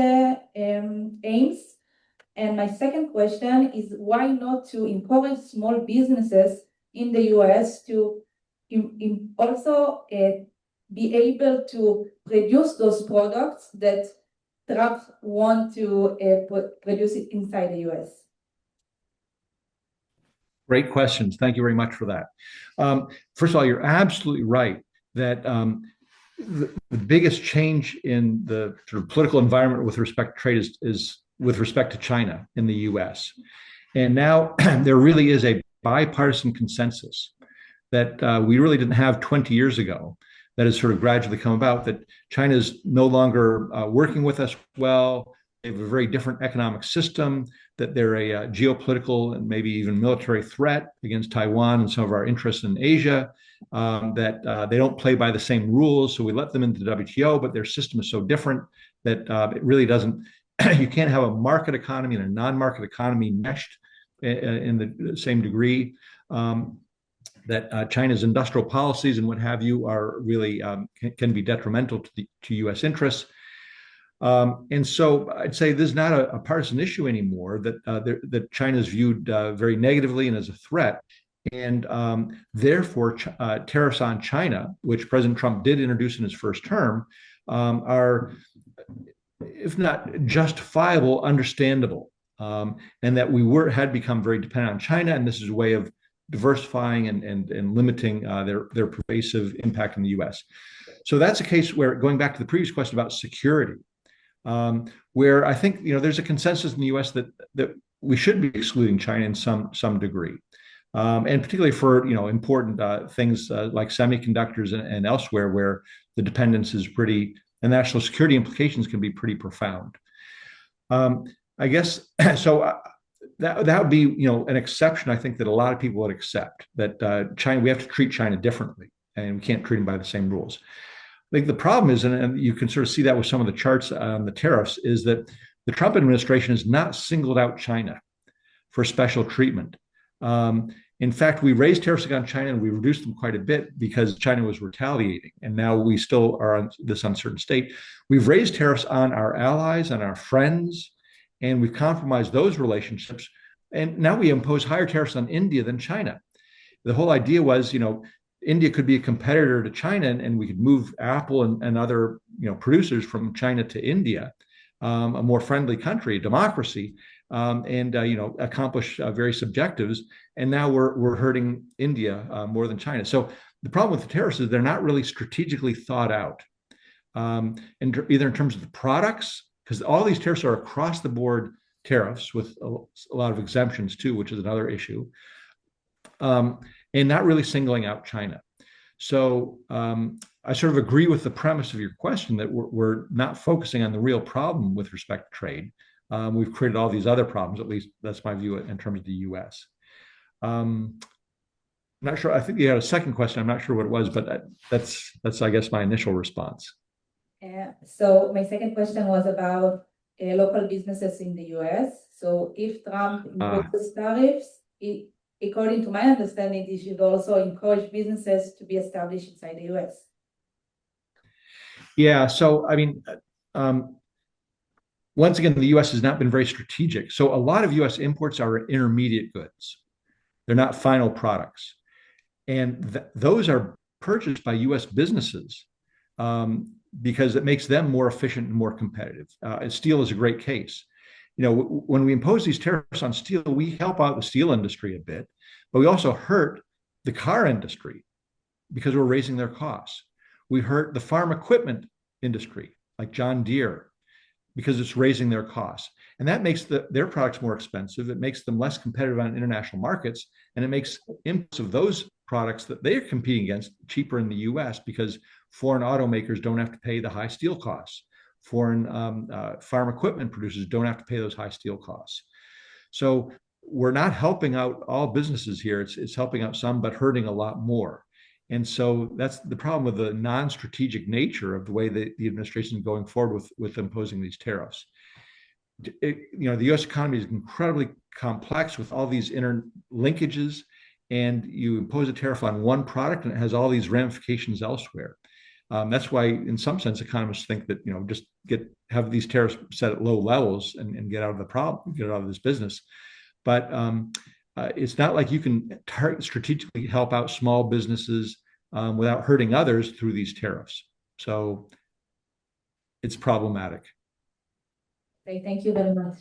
aims. And my second question is why not to encourage small businesses in the US to also be able to produce those products that Trump want to produce it inside the US? Great questions. Thank you very much for that. First of all, you're absolutely right that the biggest change in the sort of political environment with respect to trade is with respect to China in the US. And now there really is a bipartisan consensus that we really didn't have 20 years ago, that has sort of gradually come about, that China is no longer working with us well. They have a very different economic system, that they're a geopolitical and maybe even military threat against Taiwan and some of our interests in Asia, that they don't play by the same rules. So we let them into the WTO, but their system is so different that it really doesn't, you can't have a market economy and a non-market economy meshed in the same degree. That China's industrial policies and what have you are really can be detrimental to U.S. interests. And so I'd say this is not a partisan issue anymore, that China is viewed very negatively and as a threat. And therefore, tariffs on China, which President Trump did introduce in his first term, are, if not justifiable, understandable. And that we had become very dependent on China, and this is a way of diversifying and limiting their pervasive impact in the U.S. So that's a case where, going back to the previous question about security, where I think there's a consensus in the U.S. that we should be excluding China in some degree, and particularly for important things like semiconductors and elsewhere, where the dependence is pretty, and national security implications can be pretty profound. I guess so. That would be an exception. I think that a lot of people would accept that China, we have to treat China differently, and we can't treat them by the same rules. I think the problem is, and you can sort of see that with some of the charts on the tariffs, is that the Trump administration has not singled out China for special treatment. In fact, we raised tariffs against China and we reduced them quite a bit because China was retaliating. And now we still are on this uncertain state. We've raised tariffs on our allies, on our friends, and we've compromised those relationships. And now we impose higher tariffs on India than China. The whole idea was, India could be a competitor to China, and we could move Apple and other producers from China to India, a more friendly country, a democracy, and accomplish various objectives. And now we're hurting India more than China. So the problem with the tariffs is they're not really strategically thought out. either in terms of the products, because all these tariffs are across the board tariffs with a lot of exemptions too, which is another issue, and not really singling out China. So I sort of agree with the premise of your question that we're not focusing on the real problem with respect to trade. We've created all these other problems, at least that's my view in terms of the US. I'm not sure, I think you had a second question, I'm not sure what it was, but that's I guess, my initial response. So my second question was about local businesses in the US. So if Trump imposes tariffs, according to my understanding, it should also encourage businesses to be established inside the US. Yeah, so I mean, once again, the US has not been very strategic. So a lot of US imports are intermediate goods. They're not final products. And those are purchased by US businesses because it makes them more efficient and more competitive. And steel is a great case. You know, when we impose these tariffs on steel, we help out the steel industry a bit, but we also hurt the car industry because we're raising their costs. We hurt the farm equipment industry, like John Deere, because it's raising their costs. And that makes their products more expensive. It makes them less competitive on international markets. And it makes imports of those products that they're competing against cheaper in the US because foreign automakers don't have to pay the high steel costs. Foreign farm equipment producers don't have to pay those high steel costs. So we're not helping out all businesses here. It's helping out some, but hurting a lot more. And so that's the problem with the non-strategic nature of the way the administration is going forward with imposing these tariffs. The U.S. economy is incredibly complex with all these interlinkages, and you impose a tariff on one product and it has all these ramifications elsewhere. That's why, in some sense, economists think that just have these tariffs set at low levels and get out of the problem, get out of this business. But it's not like you can strategically help out small businesses without hurting others through these tariffs. So it's problematic. Okay, thank you very much.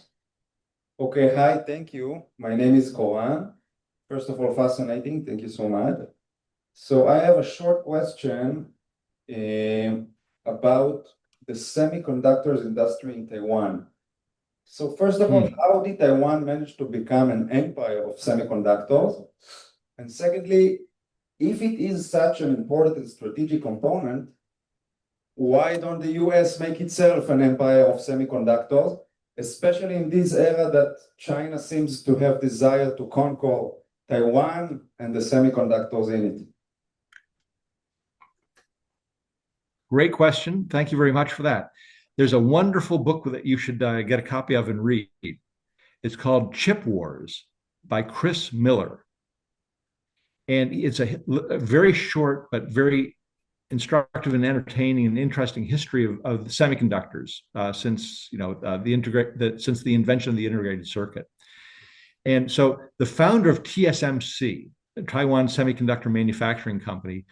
Okay, hi, thank you. My name is Koran. First of all, fascinating. Thank you so much. So I have a short question about the semiconductors industry in Taiwan. So first of all, how did Taiwan manage to become an empire of semiconductors? And secondly, if it is such an important strategic component, why don't the US make itself an empire of semiconductors, especially in this era that China seems to have desire to conquer Taiwan and the semiconductors in it? Great question. Thank you very much for that. There's a wonderful book that you should get a copy of and read. It's called Chip Wars by Chris Miller. And it's a very short but very instructive and entertaining and interesting history of the semiconductors since the invention of the integrated circuit. And so the founder of TSMC, the Taiwan Semiconductor Manufacturing Company,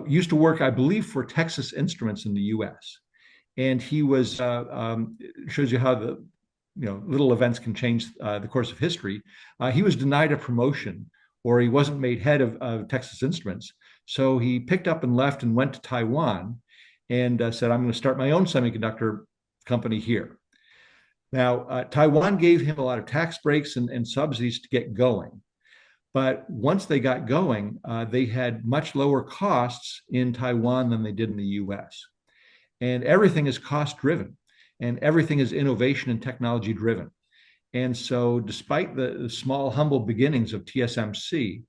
used to work, I believe, for Texas Instruments in the U.S. And he was shows you how the little events can change the course of history. He was denied a promotion, or he wasn't made head of Texas Instruments. So he picked up and left and went to Taiwan and said, I'm going to start my own semiconductor company here. Now, Taiwan gave him a lot of tax breaks and subsidies to get going. But once they got going, they had much lower costs in Taiwan than they did in the US. And everything is cost driven and everything is innovation and technology driven. And so despite the small, humble beginnings of TSMC,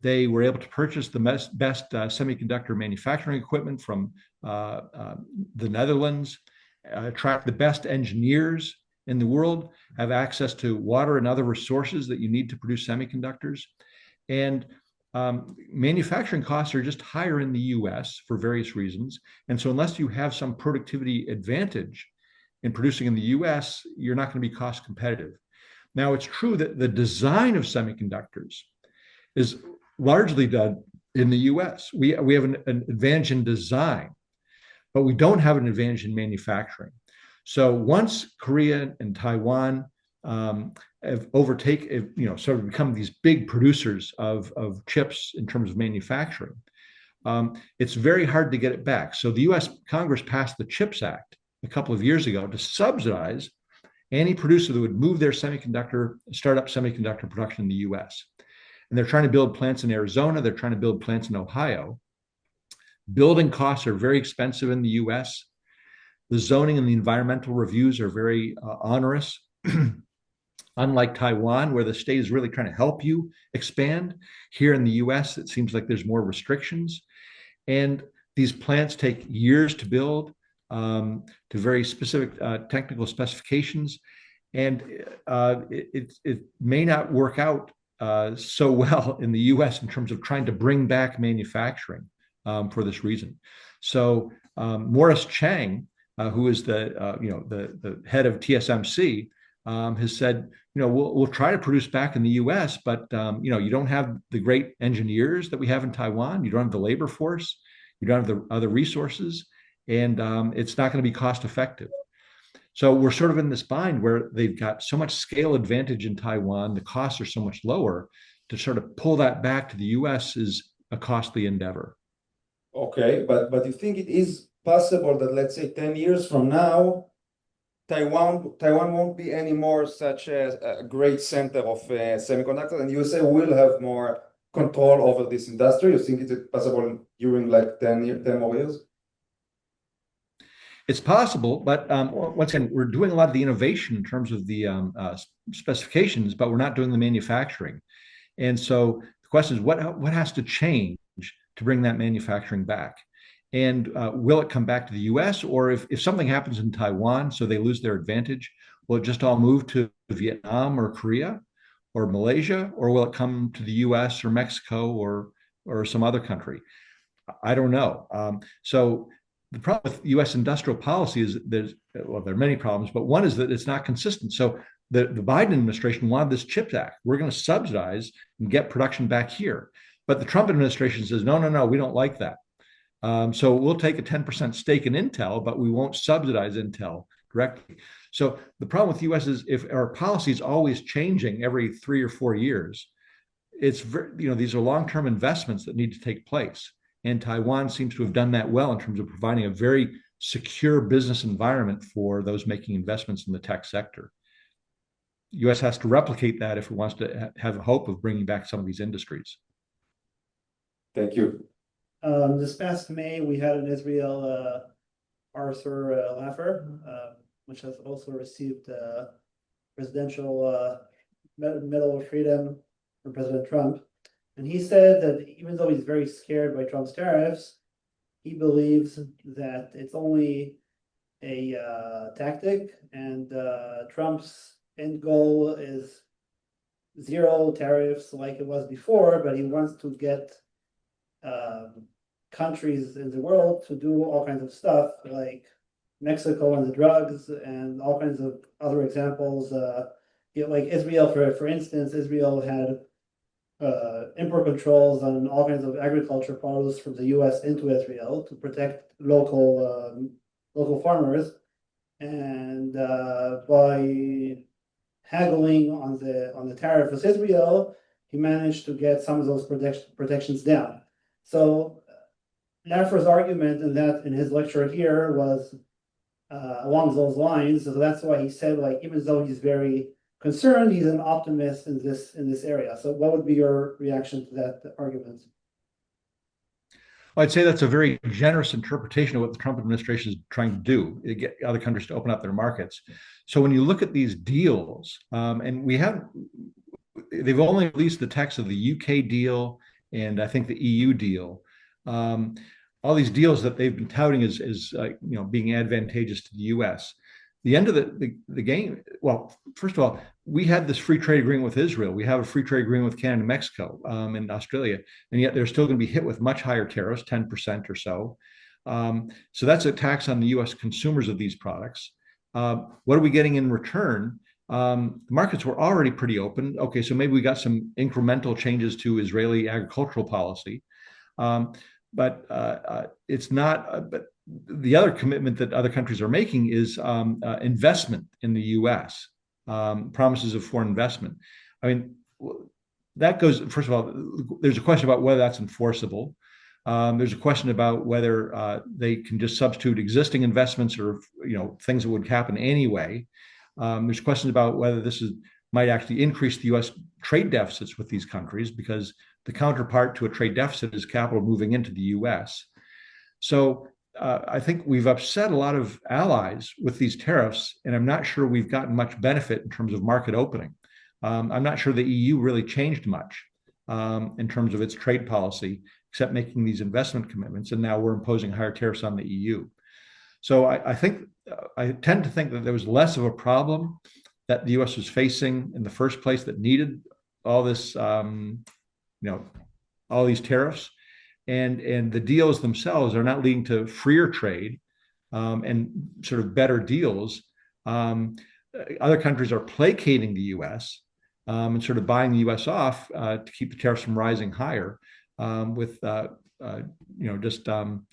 they were able to purchase the best semiconductor manufacturing equipment from the Netherlands, attract the best engineers in the world, have access to water and other resources that you need to produce semiconductors. And manufacturing costs are just higher in the US for various reasons. And so unless you have some productivity advantage in producing in the US, you're not going to be cost competitive. Now, it's true that the design of semiconductors is largely done in the US. We have an advantage in design, but we don't have an advantage in manufacturing. So once Korea and Taiwan have sort of become these big producers of chips in terms of manufacturing, it's very hard to get it back. So the US Congress passed the CHIPS Act a couple of years ago to subsidize any producer that would move their startup semiconductor production in the US. And they're trying to build plants in Arizona, they're trying to build plants in Ohio. Building costs are very expensive in the US. The zoning and the environmental reviews are very onerous. Unlike Taiwan, where the state is really trying to help you expand, here in the US, it seems like there's more restrictions. And these plants take years to build to very specific technical specifications. And it may not work out so well in the US in terms of trying to bring back manufacturing for this reason. So Morris Chang, who is the head of TSMC, has said, we'll try to produce back in the U.S., but you don't have the great engineers that we have in Taiwan. You don't have the labor force. You don't have the other resources, and it's not going to be cost effective. So we're sort of in this bind where they've got so much scale advantage in Taiwan, the costs are so much lower. To sort of pull that back to the U.S. is a costly endeavor. Okay, but you think it is possible that, let's say, 10 years from now, Taiwan won't be anymore such a great center of semiconductors, and USA will have more control over this industry? You think it's possible during like 10 more years? It's possible, but once again, we're doing a lot of the innovation in terms of the specifications, but we're not doing the manufacturing. And so the question is, what has to change to bring that manufacturing back? And will it come back to the US? Or if something happens in Taiwan, so they lose their advantage, will it just all move to Vietnam or Korea or Malaysia? Or will it come to the US or Mexico or some other country? I don't know. So the problem with US industrial policy is there are many problems, but one is that it's not consistent. So the Biden administration wanted this CHIPS Act. We're going to subsidize and get production back here. But the Trump administration says, no, we don't like that. So we'll take a 10% stake in Intel, but we won't subsidize Intel directly. So the problem with the US is if our policy is always changing every 3 or 4 years, these are long-term investments that need to take place. And Taiwan seems to have done that well in terms of providing a very secure business environment for those making investments in the tech sector. The US has to replicate that if it wants to have a hope of bringing back some of these industries. Thank you. This past May, we had in Israel Arthur Laffer, which has also received presidential Medal of Freedom from President Trump. And he said that even though he's very scared by Trump's tariffs, he believes that it's only a tactic, and Trump's end goal is zero tariffs like it was before, but he wants to get countries in the world to do all kinds of stuff, like Mexico and the drugs, and all kinds of other examples. Like Israel, for instance, Israel had import controls on all kinds of agriculture produce from the U.S. into Israel to protect local farmers, and by haggling on the tariff with Israel, he managed to get some of those protections down. So Laffer's argument in his lecture here was along those lines. So that's why he said, like, even though he's very concerned, he's an optimist in this area. So what would be your reaction to that argument? Well, I'd say that's a very generous interpretation of what the Trump administration is trying to do, to get other countries to open up their markets. So when you look at these deals, and they've only released the text of the UK deal and I think the EU deal. All these deals that they've been touting as being advantageous to the U.S. The end of the game. Well, first of all, we had this free trade agreement with Israel. We have a free trade agreement with Canada and Mexico and Australia, and yet they're still going to be hit with much higher tariffs, 10% or so. So that's a tax on the U.S. consumers of these products. What are we getting in return? The markets were already pretty open. Okay, so maybe we got some incremental changes to Israeli agricultural policy. But it's not. But the other commitment that other countries are making is investment in the U.S. Promises of foreign investment. I mean, that goes. First of all, there's a question about whether that's enforceable. There's a question about whether they can just substitute existing investments or things that would happen anyway. There's questions about whether this might actually increase the U.S. trade deficits with these countries, because the counterpart to a trade deficit is capital moving into the U.S. So I think we've upset a lot of allies with these tariffs, and I'm not sure we've gotten much benefit in terms of market opening. I'm not sure the EU really changed much in terms of its trade policy, except making these investment commitments, and now we're imposing higher tariffs on the EU. So I think I tend to think that there was less of a problem that the U.S. was facing in the first place that needed all this, all these tariffs, and the deals themselves are not leading to freer trade and sort of better deals. Other countries are placating the U.S. And sort of buying the U.S. off to keep the tariffs from rising higher, with just trying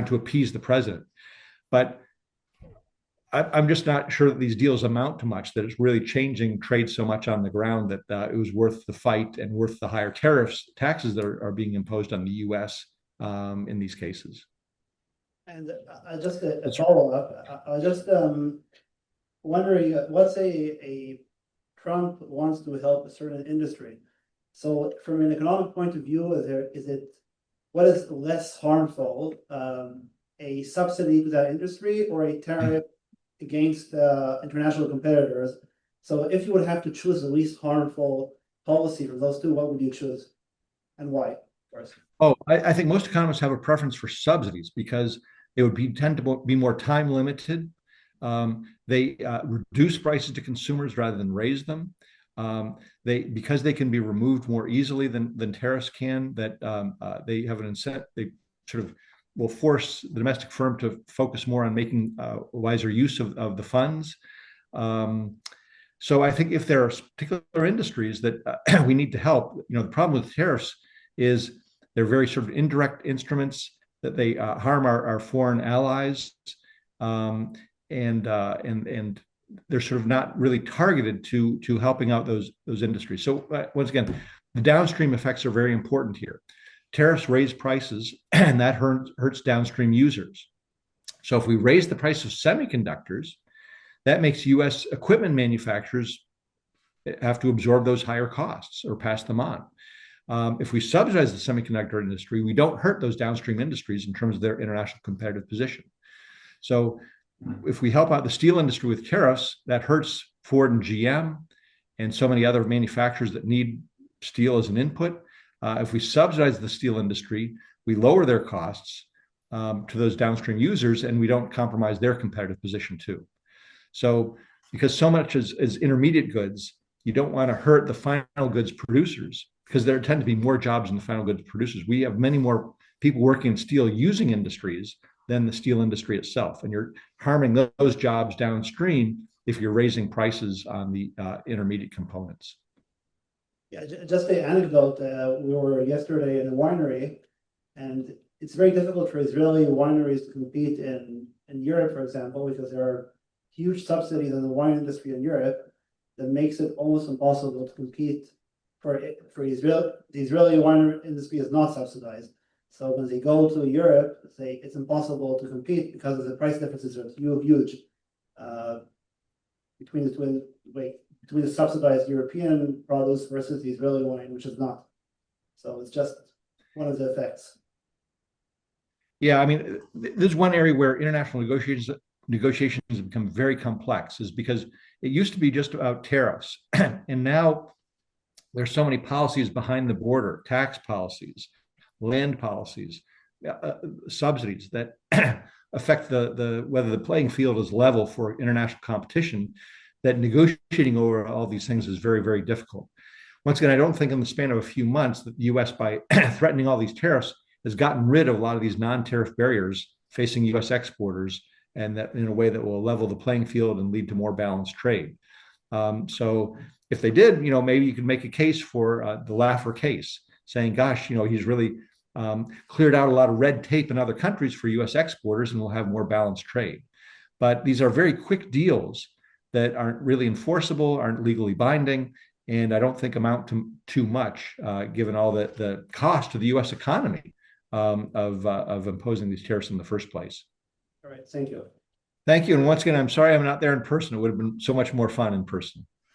to appease the president. But I'm just not sure that these deals amount to much, that it's really changing trade so much on the ground that it was worth the fight and worth the higher taxes that are being imposed on the U.S. In these cases. And just a follow-up, I just wondering, let's say a Trump wants to help a certain industry. So from an economic point of view, what is less harmful, a subsidy to that industry or a tariff against international competitors? So if you would have to choose the least harmful policy for those two, what would you choose and why? First. Oh, I think most economists have a preference for subsidies because it would tend to be more time limited. They reduce prices to consumers rather than raise them. Because they can be removed more easily than tariffs can, that they have an incentive. They sort of will force the domestic firm to focus more on making wiser use of the funds. So I think if there are particular industries that we need to help, the problem with tariffs is they're very sort of indirect instruments that they harm our foreign allies, and they're sort of not really targeted to helping out those industries. So once again, the downstream effects are very important here. Tariffs raise prices, and that hurts downstream users. So if we raise the price of semiconductors, that makes U.S. equipment manufacturers have to absorb those higher costs or pass them on. If we subsidize the semiconductor industry, we don't hurt those downstream industries in terms of their international competitive position. So if we help out the steel industry with tariffs, that hurts Ford and GM and so many other manufacturers that need steel as an input. If we subsidize the steel industry, we lower their costs to those downstream users, and we don't compromise their competitive position too. So because so much is intermediate goods, you don't want to hurt the final goods producers, because there tend to be more jobs in the final goods producers. We have many more people working in steel using industries than the steel industry itself. And you're harming those jobs downstream if you're raising prices on the intermediate components. Yeah, just an anecdote. We were yesterday in a winery, and it's very difficult for Israeli wineries to compete in Europe, for example, because there are huge subsidies in the wine industry in Europe that makes it almost impossible to compete for Israel. The Israeli wine industry is not subsidized. So when they go to Europe, it's impossible to compete because of the price differences are huge between the subsidized European produce versus the Israeli wine, which is not. So it's just one of the effects. Yeah, I mean, there's one area where international negotiations have become very complex, is because it used to be just about tariffs, and now there's so many policies behind the border, tax policies, land policies, subsidies that affect whether the playing field is level for international competition, that negotiating over all these things is very, very difficult. Once again, I don't think in the span of a few months that the U.S., by threatening all these tariffs, has gotten rid of a lot of these non-tariff barriers facing U.S. exporters, and that in a way that will level the playing field and lead to more balanced trade. So if they did, maybe you could make a case for the Laffer case, saying, gosh, he's really cleared out a lot of red tape in other countries for U.S. exporters, and we'll have more balanced trade. But these are very quick deals that aren't really enforceable, aren't legally binding, and I don't think amount to too much, given all the cost to the U.S. economy of imposing these tariffs in the first place. All right, thank you. Thank you. And once again, I'm sorry I'm not there in person. It would have been so much more fun in person.